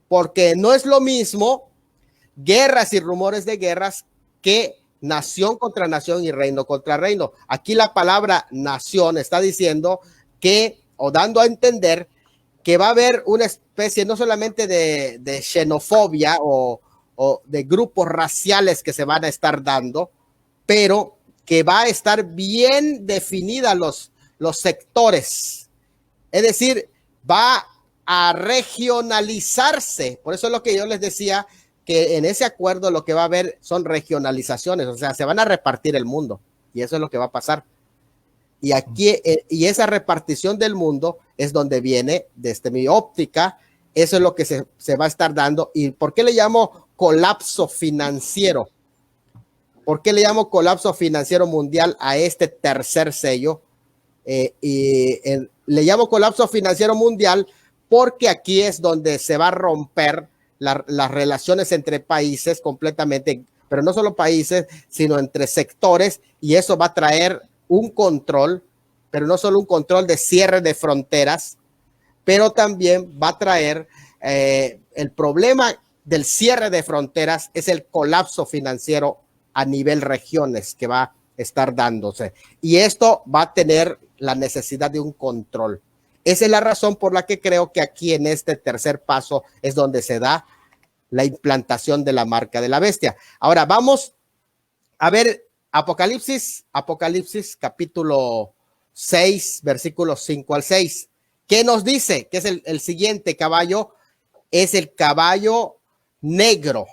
porque no es lo mismo guerras y rumores de guerras que nación contra nación y reino contra reino. Aquí la palabra nación está diciendo que, o dando a entender que va a haber una especie no solamente de xenofobia o de grupos raciales que se van a estar dando, pero que va a estar bien definida los sectores. Es decir, va a regionalizarse. Por eso es lo que yo les decía, que en ese acuerdo lo que va a haber son regionalizaciones, o sea, se van a repartir el mundo, y eso es lo que va a pasar. Y aquí, y esa repartición del mundo es donde viene, desde mi óptica, eso es lo que se va a estar dando. ¿Y por qué le llamo colapso financiero? ¿Por qué le llamo colapso financiero mundial a este tercer sello? Le llamo colapso financiero mundial porque aquí es donde se va a romper las relaciones entre países completamente, pero no solo países, sino entre sectores, y eso va a traer un control, pero no solo un control de cierre de fronteras, pero también va a traer el problema del cierre de fronteras, es el colapso financiero a nivel regiones que va a estar dándose. Y esto va a tener la necesidad de un control. Esa es la razón por la que creo que aquí en este tercer paso es donde se da la implantación de la marca de la bestia. Ahora vamos a ver Apocalipsis capítulo 6, versículos 5 al 6. ¿Qué nos dice? Que es el siguiente caballo, es el caballo negro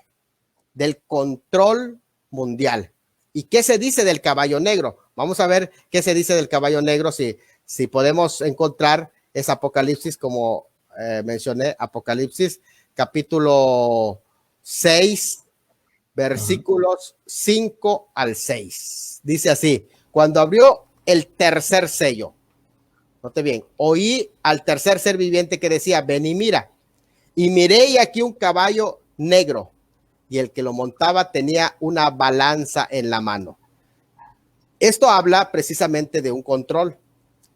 del control mundial. ¿Y qué se dice del caballo negro? Vamos a ver qué se dice del caballo negro, si podemos encontrar ese Apocalipsis, como mencioné, Apocalipsis capítulo 6, versículos 5 al 6. Dice así: cuando abrió el tercer sello, note bien, oí al tercer ser viviente que decía: ven y mira. Y miré, y aquí un caballo negro, y el que lo montaba tenía una balanza en la mano. Esto habla precisamente de un control.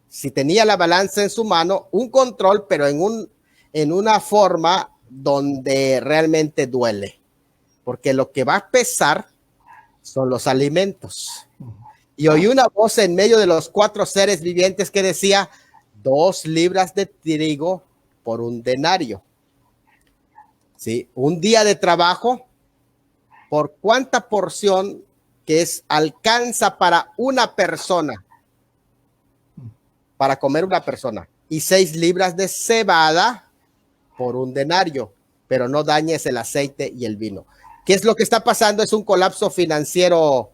Si tenía la balanza en su mano, un control, pero en una forma donde realmente duele, porque lo que va a pesar son los alimentos. Y oí una voz en medio de los 4 seres vivientes que decía: 2 libras de trigo por un denario. ¿Sí? Un día de trabajo, ¿por cuánta porción que alcanza para una persona? Para comer una persona. Y 6 libras de cebada por un denario, pero no dañes el aceite y el vino. ¿Qué es lo que está pasando? Es un colapso financiero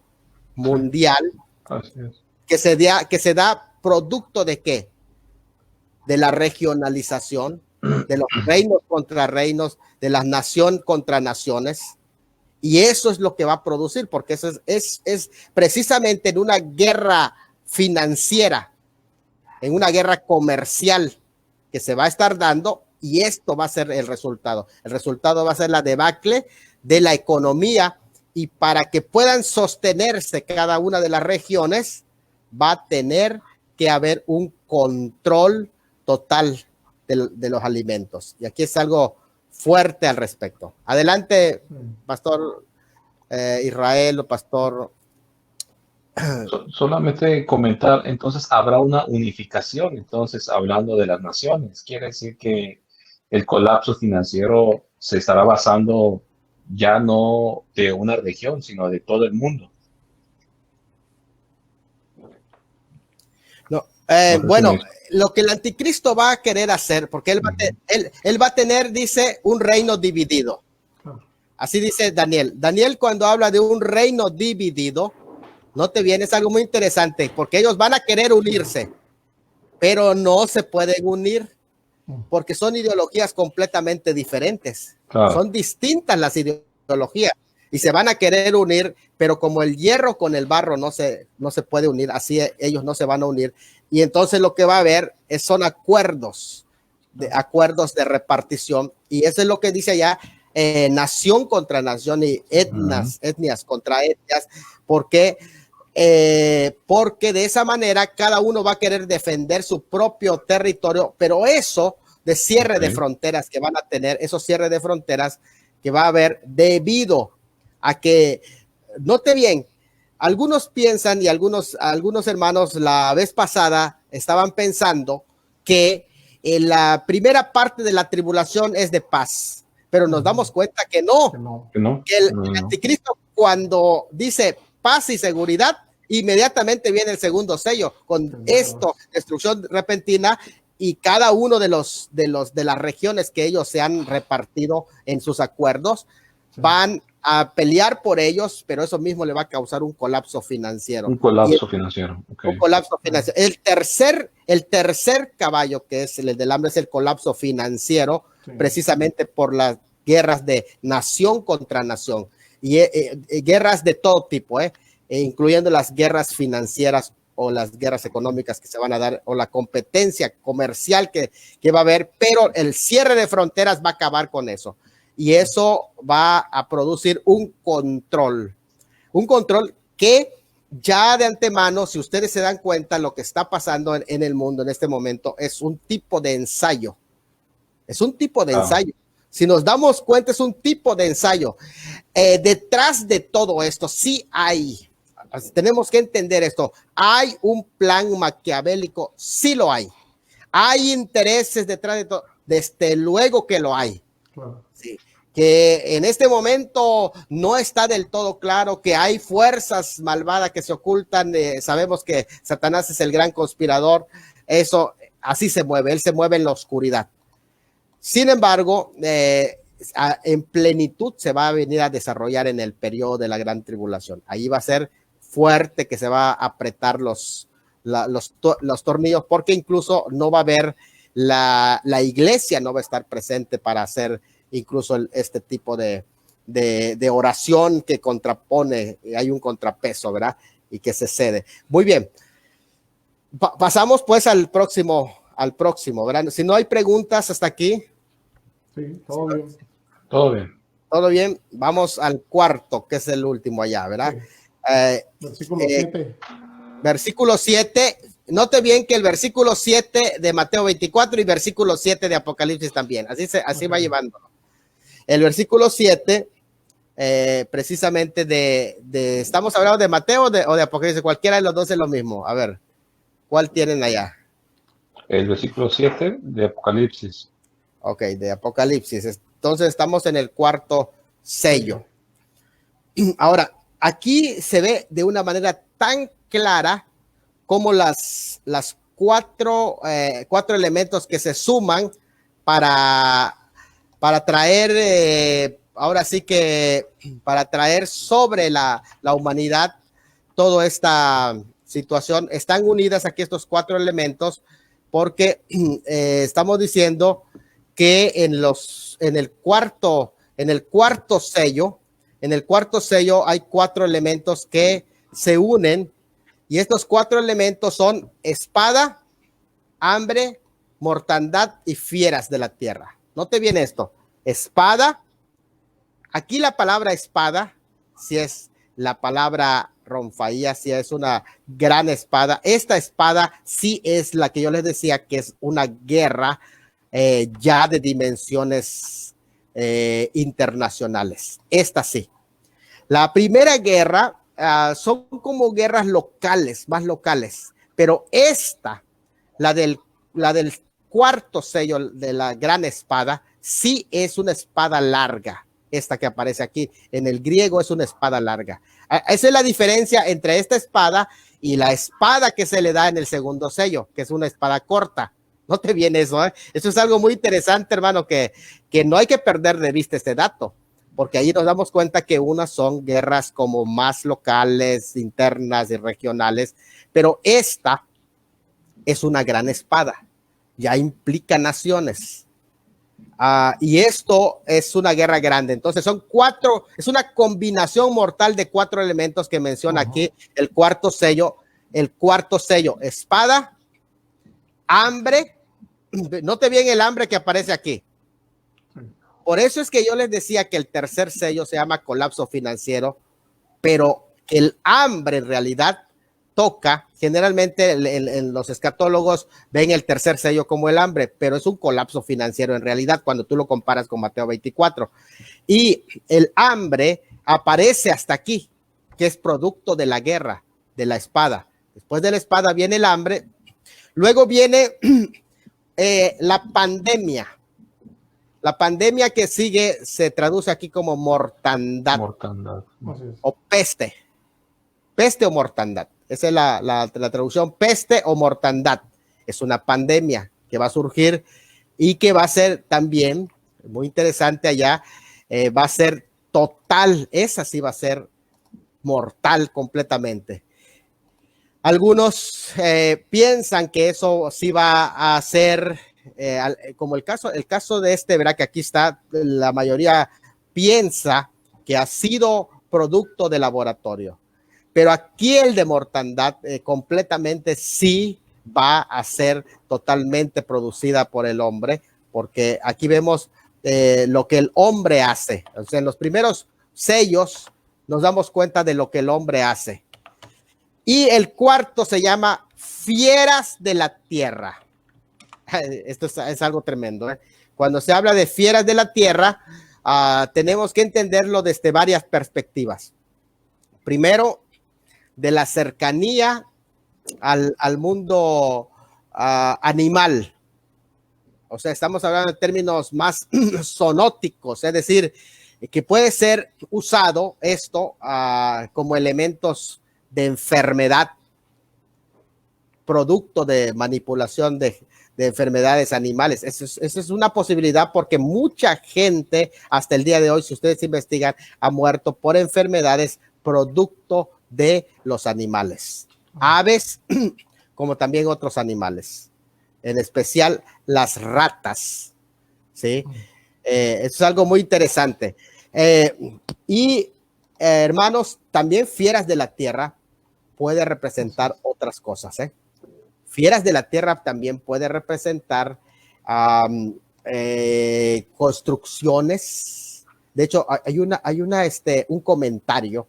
mundial que se da producto de ¿qué? De la regionalización, de los reinos contra reinos, de la nación contra naciones. Y eso es lo que va a producir, porque eso es precisamente en una guerra financiera, en una guerra comercial que se va a estar dando, y esto va a ser el resultado. El resultado va a ser la debacle de la economía, y para que puedan sostenerse cada una de las regiones, va a tener que haber un control total de los alimentos. Y aquí es algo fuerte al respecto. Adelante, Pastor Israel o Pastor. Solamente comentar, entonces habrá una unificación, entonces hablando de las naciones, quiere decir que el colapso financiero se estará basando ya no de una región, sino de todo el mundo. No, bueno, lo que el anticristo va a querer hacer, porque él va a tener, dice, un reino dividido. Así dice Daniel. Daniel, cuando habla de un reino dividido, no te viene, es algo muy interesante, porque ellos van a querer unirse, pero no se pueden unir, porque son ideologías completamente diferentes. Claro. Son distintas las ideologías, y se van a querer unir, pero como el hierro con el barro no se puede unir, así ellos no se van a unir. Y entonces lo que va a haber son acuerdos de repartición, y eso es lo que dice allá nación contra nación y etnias contra etnias, porque de esa manera cada uno va a querer defender su propio territorio, pero eso de cierre de fronteras que van a tener, esos cierres de fronteras que va a haber debido a que, note bien, algunos piensan y algunos hermanos la vez pasada estaban pensando que la primera parte de la tribulación es de paz, pero nos damos cuenta que no. Que el anticristo, cuando dice paz y seguridad, inmediatamente viene el segundo sello con esto, destrucción repentina, y cada uno de las regiones que ellos se han repartido en sus acuerdos van a pelear por ellos, pero eso mismo le va a causar un colapso financiero. Un colapso financiero. Un colapso financiero. El tercer caballo, que es el del hambre, es el colapso financiero, precisamente por las guerras de nación contra nación y guerras de todo tipo, incluyendo las guerras financieras o las guerras económicas que se van a dar, o la competencia comercial que va a haber, pero el cierre de fronteras va a acabar con eso. Y eso va a producir un control que ya de antemano, si ustedes se dan cuenta, lo que está pasando en el mundo en este momento es un tipo de ensayo. Es un tipo de ensayo. Si nos damos cuenta, es un tipo de ensayo. Detrás de todo esto, sí tenemos que entender esto. Hay un plan maquiavélico, sí lo hay. Hay intereses detrás de todo, desde luego que lo hay. Sí. Que en este momento no está del todo claro, que hay fuerzas malvadas que se ocultan. Sabemos que Satanás es el gran conspirador. Eso así se mueve, él se mueve en la oscuridad. Sin embargo, en plenitud se va a venir a desarrollar en el periodo de la gran tribulación. Ahí va a ser fuerte, que se va a apretar los tornillos, porque incluso no va a haber la iglesia, no va a estar presente para hacer incluso este tipo de oración que contrapone, hay un contrapeso, ¿verdad? Y que se cede. Muy bien. Pasamos pues al próximo, ¿verdad? Si no hay preguntas hasta aquí. Sí, todo bien. Todo bien. Todo bien. Vamos al cuarto, que es el último allá, ¿verdad? Sí. Versículo 7. Versículo 7. Note bien que el versículo 7 de Mateo 24 y versículo 7 de Apocalipsis también. Así va llevándolo. El versículo 7, precisamente ¿estamos hablando de Mateo o de Apocalipsis? Cualquiera de los dos es lo mismo. A ver, ¿cuál tienen allá? El versículo 7 de Apocalipsis. Ok, de Apocalipsis. Entonces estamos en el cuarto sello. Ahora, aquí se ve de una manera tan clara como las cuatro elementos que se suman para traer, ahora sí que para traer sobre la humanidad toda esta situación. Están unidas aquí estos cuatro elementos porque estamos diciendo que en el cuarto sello hay cuatro elementos que se unen, y estos cuatro elementos son espada, hambre, mortandad y fieras de la tierra. Note bien esto, espada. Aquí la palabra espada, si es la palabra ronfaía, si es una gran espada. Esta espada sí es la que yo les decía que es una guerra ya de dimensiones internacionales. Esta sí. La primera guerra son como guerras locales, más locales, pero esta, la del cuarto sello de la gran espada, sí es una espada larga. Esta que aparece aquí en el griego es una espada larga. Esa es la diferencia entre esta espada y la espada que se le da en el segundo sello, que es una espada corta. Note bien eso, ¿eh? Eso es algo muy interesante, hermano, que no hay que perder de vista este dato, porque ahí nos damos cuenta que unas son guerras como más locales, internas y regionales, pero esta es una gran espada, ya implica naciones. Y esto es una guerra grande. Entonces son cuatro, es una combinación mortal de cuatro elementos que menciona aquí el cuarto sello. El cuarto sello, espada, hambre. Note bien el hambre que aparece aquí. Por eso es que yo les decía que el tercer sello se llama colapso financiero, pero el hambre en realidad toca, generalmente en los escatólogos ven el tercer sello como el hambre, pero es un colapso financiero en realidad cuando tú lo comparas con Mateo 24. Y el hambre aparece hasta aquí, que es producto de la guerra, de la espada. Después de la espada viene el hambre, luego viene la pandemia. La pandemia que sigue se traduce aquí como mortandad. Mortandad. O peste. Peste o mortandad. Esa es la traducción, peste o mortandad. Es una pandemia que va a surgir y que va a ser también, muy interesante allá, va a ser total, esa sí va a ser mortal completamente. Algunos piensan que eso sí va a ser, como el caso de este, ¿verdad? Que aquí está, la mayoría piensa que ha sido producto de laboratorio. Pero aquí el de mortandad completamente sí va a ser totalmente producida por el hombre, porque aquí vemos lo que el hombre hace. O sea, en los primeros sellos nos damos cuenta de lo que el hombre hace. Y el cuarto se llama fieras de la tierra. Esto es algo tremendo, ¿eh? Cuando se habla de fieras de la tierra, tenemos que entenderlo desde varias perspectivas. Primero, de la cercanía al mundo animal. O sea, estamos hablando de términos más zoonóticos, es decir, que puede ser usado esto como elementos de enfermedad, producto de manipulación de enfermedades animales. Esa es una posibilidad porque mucha gente hasta el día de hoy, si ustedes investigan, ha muerto por enfermedades producto de los animales, aves, como también otros animales, en especial las ratas, ¿sí? Eso es algo muy interesante. Hermanos, también fieras de la tierra puede representar otras cosas, ¿eh? Fieras de la tierra también puede representar construcciones. De hecho, hay un comentario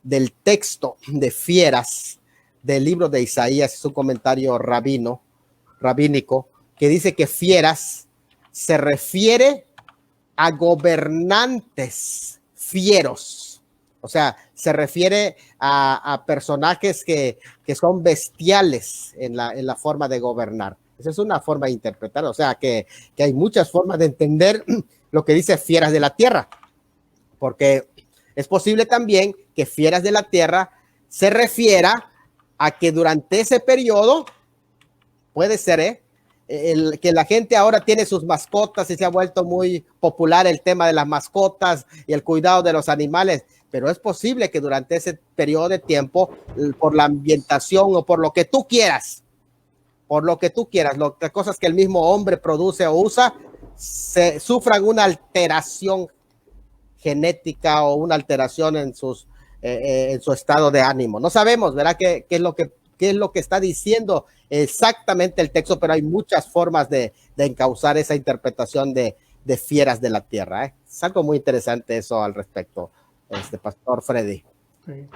del texto de fieras del libro de Isaías, es un comentario rabínico, que dice que fieras se refiere a gobernantes fieros. O sea, se refiere a personajes que son bestiales en la forma de gobernar. Esa es una forma de interpretar. O sea, que hay muchas formas de entender lo que dice fieras de la tierra. Porque es posible también que fieras de la tierra se refiera a que durante ese periodo, puede ser, que la gente ahora tiene sus mascotas y se ha vuelto muy popular el tema de las mascotas y el cuidado de los animales, pero es posible que durante ese periodo de tiempo, por la ambientación o por lo que tú quieras, las cosas que el mismo hombre produce o usa, se sufran una alteración genética o una alteración en su estado de ánimo. No sabemos, ¿verdad? ¿Qué es lo que está diciendo exactamente el texto? Pero hay muchas formas de encauzar esa interpretación de fieras de la tierra, ¿eh? Es algo muy interesante eso al respecto, Pastor Freddy. Sí.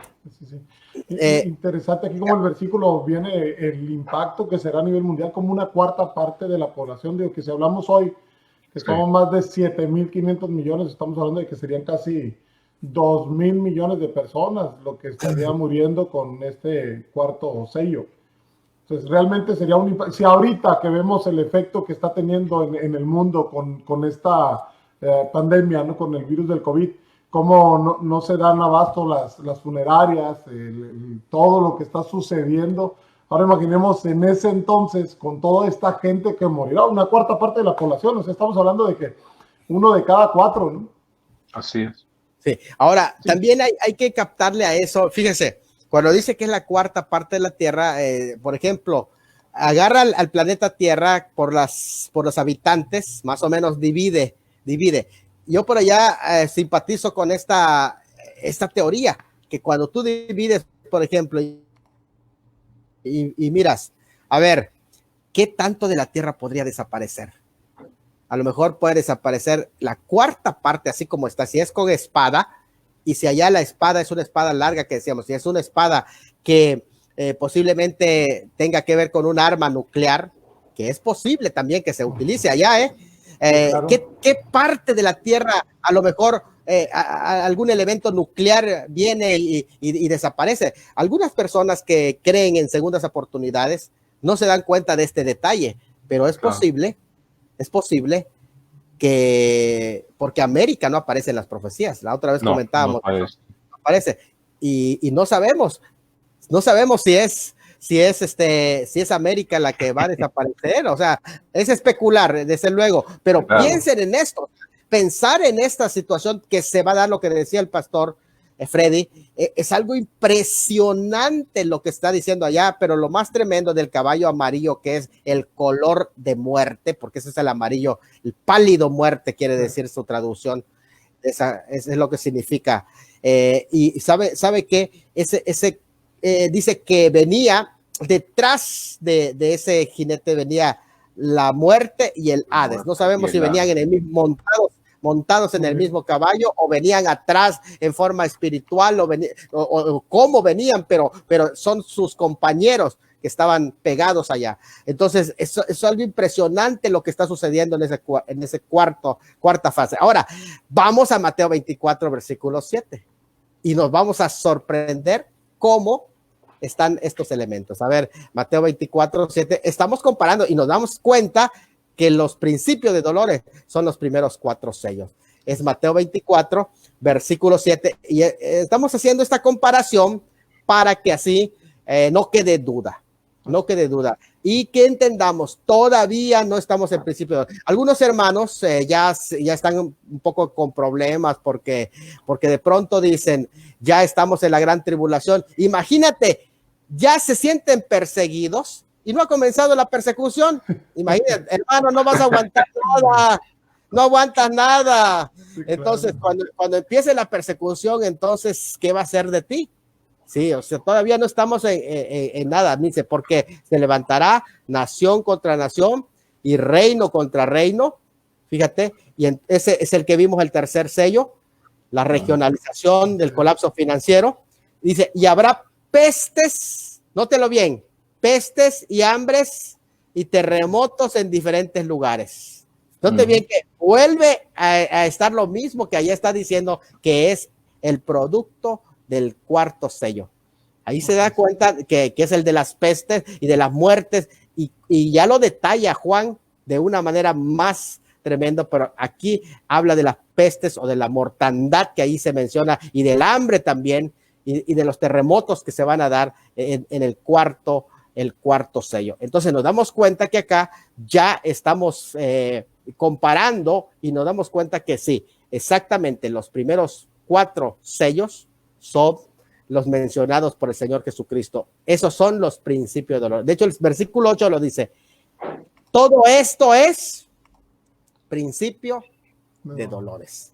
Interesante aquí como el versículo viene el impacto que será a nivel mundial como una cuarta parte de la población, de lo que si hablamos hoy, que somos más de 7.500 millones, estamos hablando de que serían casi 2.000 millones de personas lo que estaría muriendo con este cuarto sello. Entonces realmente sería un impacto. Si ahorita que vemos el efecto que está teniendo en el mundo con esta pandemia, ¿no? Con el virus del COVID, cómo no se dan abasto las funerarias, todo lo que está sucediendo. Ahora imaginemos en ese entonces con toda esta gente que morirá, una cuarta parte de la población. O sea, estamos hablando de que 1 de cada 4, ¿no? Así es. Sí. Ahora, sí, también hay que captarle a eso. Fíjense, cuando dice que es la cuarta parte de la Tierra, por ejemplo, agarra al planeta Tierra por los habitantes, más o menos divide. Yo por allá simpatizo con esta teoría, que cuando tú divides, por ejemplo, y miras, a ver, ¿qué tanto de la Tierra podría desaparecer? a lo mejor puede desaparecer la cuarta parte, así como está, si es con espada, y si allá la espada es una espada larga, que decíamos, si es una espada que posiblemente tenga que ver con un arma nuclear, que es posible también que se utilice allá, Claro. ¿qué parte de la Tierra a lo mejor algún elemento nuclear viene y desaparece? Algunas personas que creen en segundas oportunidades no se dan cuenta de este detalle, pero es posible que, porque América no aparece en las profecías, la otra vez comentábamos, no aparece, y no sabemos si es América la que va a desaparecer, o sea, es especular, desde luego, pero piensen en esto, pensar en esta situación que se va a dar, lo que decía el pastor Freddy, es algo impresionante lo que está diciendo allá, pero lo más tremendo del caballo amarillo, que es el color de muerte, porque ese es el amarillo, el pálido muerte quiere decir su traducción, es lo que significa, y sabe que dice que venía detrás de ese jinete, venía la muerte y el Hades. No sabemos si venían en el mismo, montados en el mismo caballo, o venían atrás en forma espiritual, o cómo venían, pero son sus compañeros que estaban pegados allá. Entonces, eso es algo impresionante lo que está sucediendo en ese cuarta fase. Ahora, vamos a Mateo 24, versículo 7, y nos vamos a sorprender cómo están estos elementos. A ver, Mateo 24, 7, estamos comparando y nos damos cuenta que los principios de dolores son los primeros 4 sellos. Es Mateo 24, versículo 7, y estamos haciendo esta comparación para que así no quede duda, y que entendamos, todavía no estamos en principio. Algunos hermanos ya están un poco con problemas porque de pronto dicen, ya estamos en la gran tribulación. Imagínate, ya se sienten perseguidos y no ha comenzado la persecución. Imagínate, hermano, no vas a aguantar nada, no aguantas nada. Entonces, cuando empiece la persecución, entonces, ¿qué va a hacer de ti? Sí, o sea, todavía no estamos en nada, dice, porque se levantará nación contra nación y reino contra reino. Fíjate, y ese es el que vimos, el tercer sello, la regionalización del colapso financiero. Dice, y habrá pestes, nótelo bien, pestes y hambres y terremotos en diferentes lugares. Note bien que vuelve a estar lo mismo que allá está diciendo, que es el producto del cuarto sello. Ahí se da cuenta que es el de las pestes y de las muertes, y ya lo detalla Juan de una manera más tremenda, pero aquí habla de las pestes o de la mortandad que ahí se menciona, y del hambre también, y de los terremotos que se van a dar en el cuarto sello. Entonces nos damos cuenta que acá ya estamos comparando, y nos damos cuenta que sí, exactamente los primeros 4 sellos son los mencionados por el Señor Jesucristo. Esos son los principios de dolor. De hecho, el versículo 8 lo dice. Todo esto es principio de dolores.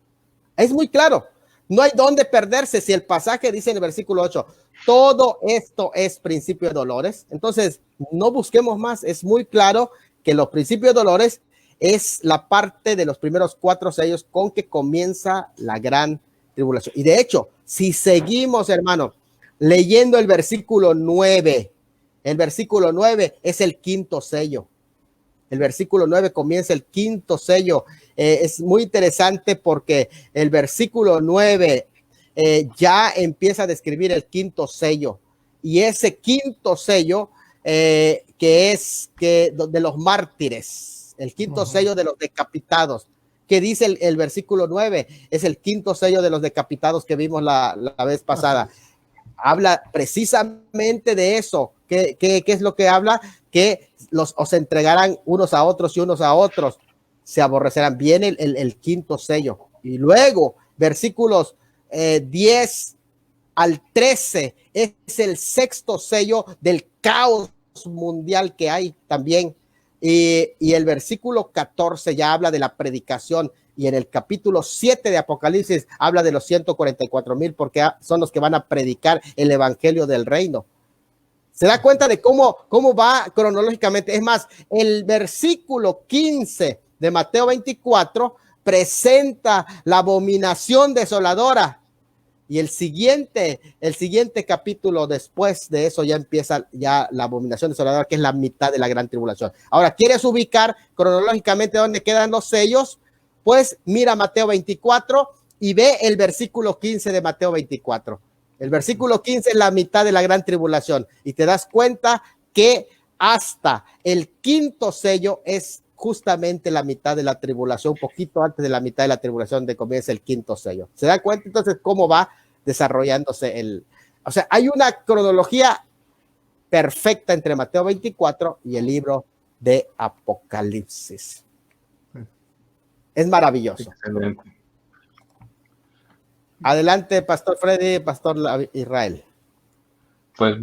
Es muy claro. No hay dónde perderse. Si el pasaje dice en el versículo 8, todo esto es principio de dolores, entonces no busquemos más. Es muy claro que los principios de dolores es la parte de los primeros 4 sellos con que comienza la gran tribulación. Y de hecho, si seguimos, hermano, leyendo el versículo 9, el versículo 9 es el quinto sello. El versículo 9 comienza el quinto sello. Es muy interesante porque el versículo 9 ya empieza a describir el quinto sello. Y ese quinto sello que es de los mártires, el quinto sello de los decapitados. ¿Qué dice el versículo 9? Es el quinto sello de los decapitados que vimos la vez pasada. Habla precisamente de eso. ¿Qué es lo que habla? Que os entregarán unos a otros y unos a otros se aborrecerán. Viene el quinto sello. Y luego, versículos 10 al 13, es el sexto sello del caos mundial que hay también. Y el versículo 14 ya habla de la predicación, y en el capítulo 7 de Apocalipsis habla de los 144,000, porque son los que van a predicar el evangelio del reino. ¿Se da cuenta de cómo va cronológicamente? Es más, el versículo 15 de Mateo 24 presenta la abominación desoladora. Y el siguiente capítulo después de eso ya empieza ya la abominación desoladora, que es la mitad de la gran tribulación. Ahora, ¿quieres ubicar cronológicamente dónde quedan los sellos? Pues mira Mateo 24 y ve el versículo 15 de Mateo 24. El versículo 15 es la mitad de la gran tribulación y te das cuenta que hasta el quinto sello es justamente la mitad de la tribulación, un poquito antes de la mitad de la tribulación donde comienza el quinto sello. ¿Se da cuenta entonces cómo va desarrollándose o sea, hay una cronología perfecta entre Mateo 24 y el libro de Apocalipsis? Es maravilloso. Excelente. Adelante, Pastor Freddy, Pastor Israel. Pues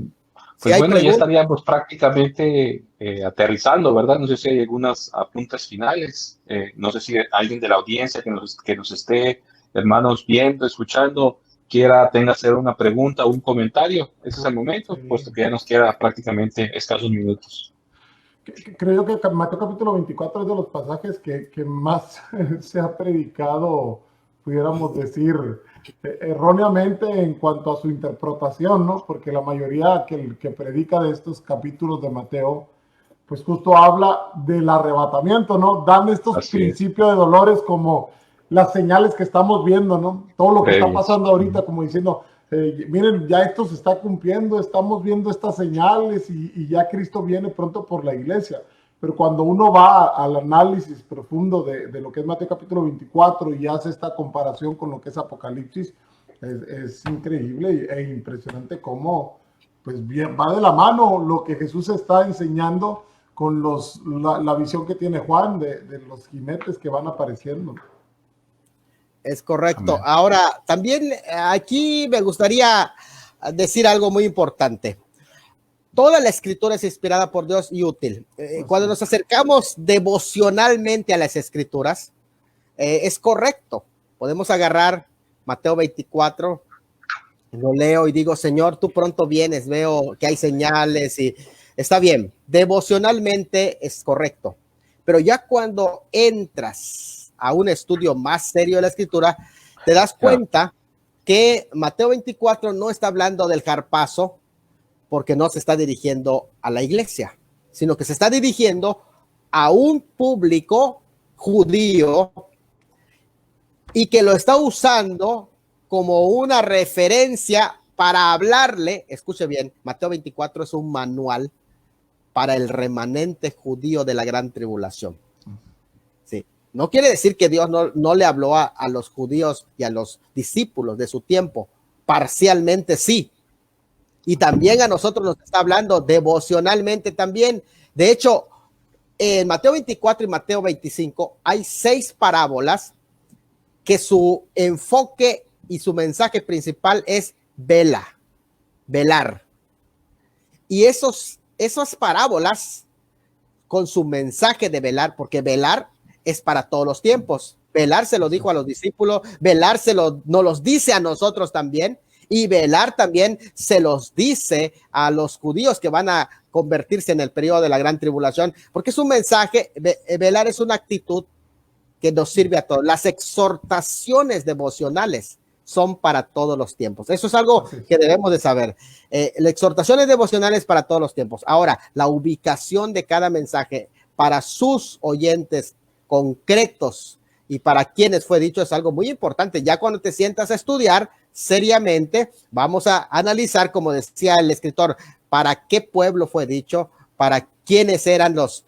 Si hay bueno, ya preguntas, estaríamos prácticamente aterrizando, ¿verdad? No sé si hay algunas apuntes finales. No sé si alguien de la audiencia que nos esté, hermanos, viendo, escuchando, tenga hacer una pregunta o un comentario. Ese es el momento, Sí. puesto que ya nos queda prácticamente escasos minutos. Creo que Mateo capítulo 24 es de los pasajes que más se ha predicado, pudiéramos decir, erróneamente en cuanto a su interpretación, ¿no? Porque la mayoría que predica de estos capítulos de Mateo, pues justo habla del arrebatamiento, ¿no? Dan estos Así es. principios de dolores como las señales que estamos viendo, ¿no? Todo lo que está pasando ahorita, como diciendo, miren, ya esto se está cumpliendo, estamos viendo estas señales y ya Cristo viene pronto por la iglesia. Pero cuando uno va al análisis profundo de lo que es Mateo capítulo 24 y hace esta comparación con lo que es Apocalipsis, es increíble e impresionante cómo pues bien, va de la mano lo que Jesús está enseñando con la visión que tiene Juan de los jinetes que van apareciendo. es correcto. Amén. Ahora, también aquí me gustaría decir algo muy importante. Toda la escritura es inspirada por Dios y útil. Cuando nos acercamos devocionalmente a las escrituras, es correcto. Podemos agarrar Mateo 24, lo leo y digo, Señor, tú pronto vienes, veo que hay señales y está bien. Devocionalmente es correcto. Pero ya cuando entras a un estudio más serio de la escritura, te das cuenta que Mateo 24 no está hablando del zarpazo, porque no se está dirigiendo a la iglesia, sino que se está dirigiendo a un público judío y que lo está usando como una referencia para hablarle. Escuche bien, Mateo 24 es un manual para el remanente judío de la gran tribulación. Sí. No quiere decir que Dios no le habló a los judíos y a los discípulos de su tiempo. Parcialmente sí. Y también a nosotros nos está hablando devocionalmente también. De hecho, en Mateo 24 y Mateo 25 hay 6 parábolas que su enfoque y su mensaje principal es velar. Y esas parábolas con su mensaje de velar, porque velar es para todos los tiempos. Velar se lo dijo a los discípulos, velar nos los dice a nosotros también. Y velar también se los dice a los judíos que van a convertirse en el periodo de la gran tribulación, porque es un mensaje. Velar es una actitud que nos sirve a todos. Las exhortaciones devocionales son para todos los tiempos. Eso es algo que debemos de saber. Las exhortaciones devocionales para todos los tiempos. Ahora, la ubicación de cada mensaje para sus oyentes concretos y para quienes fue dicho es algo muy importante. Ya cuando te sientas a estudiar seriamente, vamos a analizar, como decía el escritor, para qué pueblo fue dicho, para quiénes eran los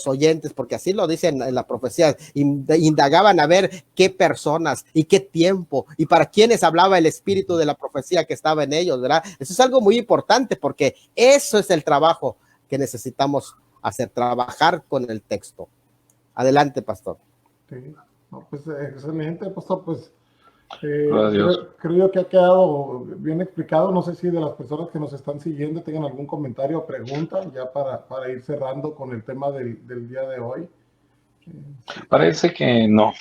oyentes, porque así lo dicen en la profecía, indagaban a ver qué personas y qué tiempo y para quiénes hablaba el espíritu de la profecía que estaba en ellos, ¿verdad? Eso es algo muy importante porque eso es el trabajo que necesitamos hacer, trabajar con el texto. Adelante, pastor. Sí, no, pues excelente, pastor, pues creo que ha quedado bien explicado. No sé si de las personas que nos están siguiendo tengan algún comentario o pregunta ya para ir cerrando con el tema del día de hoy. Parece que no,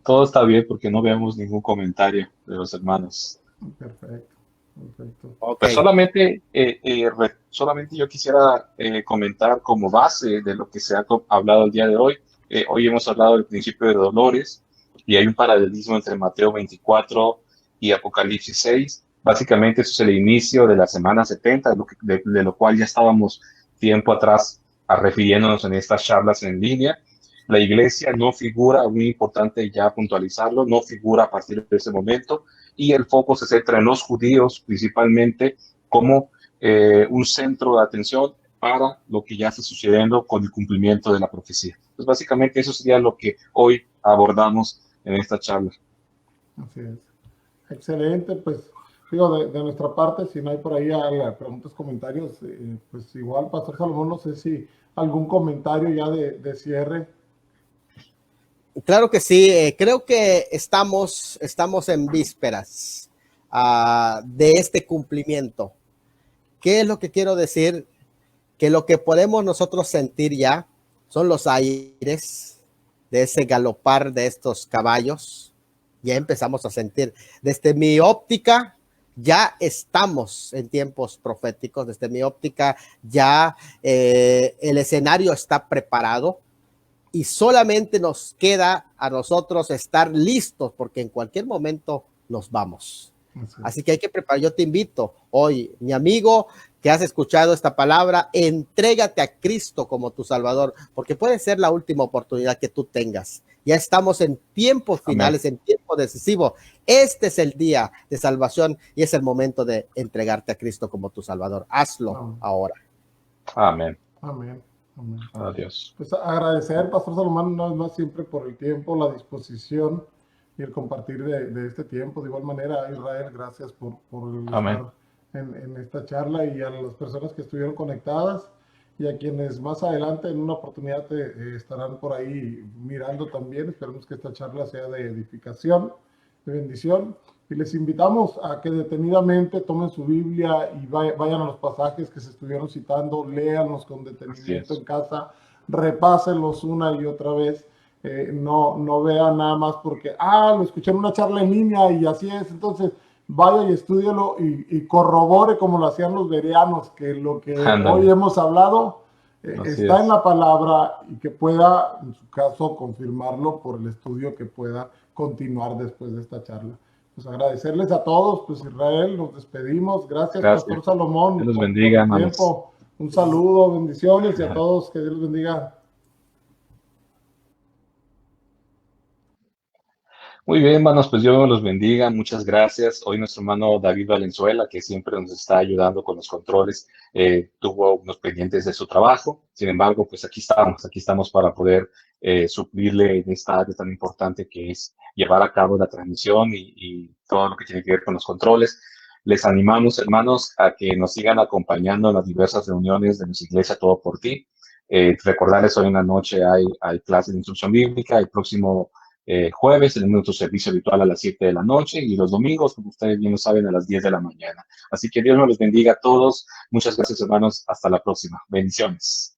todo está bien porque no vemos ningún comentario de los hermanos. Perfecto. Okay. Pues solamente yo quisiera comentar como base de lo que se ha hablado el día de hoy, Hoy hemos hablado del principio de dolores y hay un paralelismo entre Mateo 24 y Apocalipsis 6. Básicamente eso es el inicio de la semana 70, de lo cual ya estábamos tiempo atrás refiriéndonos en estas charlas en línea. La iglesia no figura, muy importante ya puntualizarlo, no figura a partir de ese momento, y el foco se centra en los judíos principalmente como un centro de atención para lo que ya está sucediendo con el cumplimiento de la profecía. Pues básicamente eso sería lo que hoy abordamos en esta charla. Así es. Excelente, pues digo, de nuestra parte, si no hay por ahí preguntas, comentarios, pues igual, Pastor Salomón, no sé si algún comentario ya de cierre. Claro que sí, creo que estamos en vísperas de este cumplimiento. ¿Qué es lo que quiero decir? Que lo que podemos nosotros sentir ya son los aires de ese galopar de estos caballos. Ya empezamos a sentir. Desde mi óptica, ya estamos en tiempos proféticos. Desde mi óptica, ya el escenario está preparado. Y solamente nos queda a nosotros estar listos, porque en cualquier momento nos vamos. Así que hay que preparar. Yo te invito hoy, mi amigo, que has escuchado esta palabra, entrégate a Cristo como tu Salvador, porque puede ser la última oportunidad que tú tengas. Ya estamos en tiempos finales, en tiempo decisivo. Este es el día de salvación y es el momento de entregarte a Cristo como tu Salvador. Hazlo ahora. Amén. Amén. Amén. Adiós. Pues agradecer, Pastor Salomón, una vez más siempre por el tiempo, la disposición y el compartir de este tiempo. De igual manera, Israel, gracias por estar en esta charla, y a las personas que estuvieron conectadas y a quienes más adelante en una oportunidad estarán por ahí mirando también. Esperemos que esta charla sea de edificación, de bendición. Y les invitamos a que detenidamente tomen su Biblia y vayan a los pasajes que se estuvieron citando, léanlos con detenimiento en casa, repásenlos una y otra vez. No vean nada más porque, lo escuché en una charla en línea y así es. Entonces, vaya y estúdielo y corrobore como lo hacían los bereanos, que lo que hoy hemos hablado está en la palabra, y que pueda, en su caso, confirmarlo por el estudio que pueda continuar después de esta charla. Pues agradecerles a todos. Pues Israel, nos despedimos. Gracias. Pastor Salomón. Dios los bendiga, por tiempo. Un saludo, bendiciones, y a todos que Dios los bendiga. Muy bien, hermanos, pues Dios los bendiga, muchas gracias. Hoy nuestro hermano David Valenzuela, que siempre nos está ayudando con los controles, tuvo unos pendientes de su trabajo. Sin embargo, pues aquí estamos para poder suplirle en esta área tan importante que es llevar a cabo la transmisión y todo lo que tiene que ver con los controles. Les animamos, hermanos, a que nos sigan acompañando en las diversas reuniones de nuestra iglesia Todo por Ti. Recordarles, hoy en la noche hay clases de instrucción bíblica. El próximo jueves tenemos nuestro servicio habitual a las 7 de la noche, y los domingos, como ustedes bien lo saben, a las 10 de la mañana. Así que Dios nos los bendiga a todos. Muchas gracias, hermanos. Hasta la próxima. Bendiciones.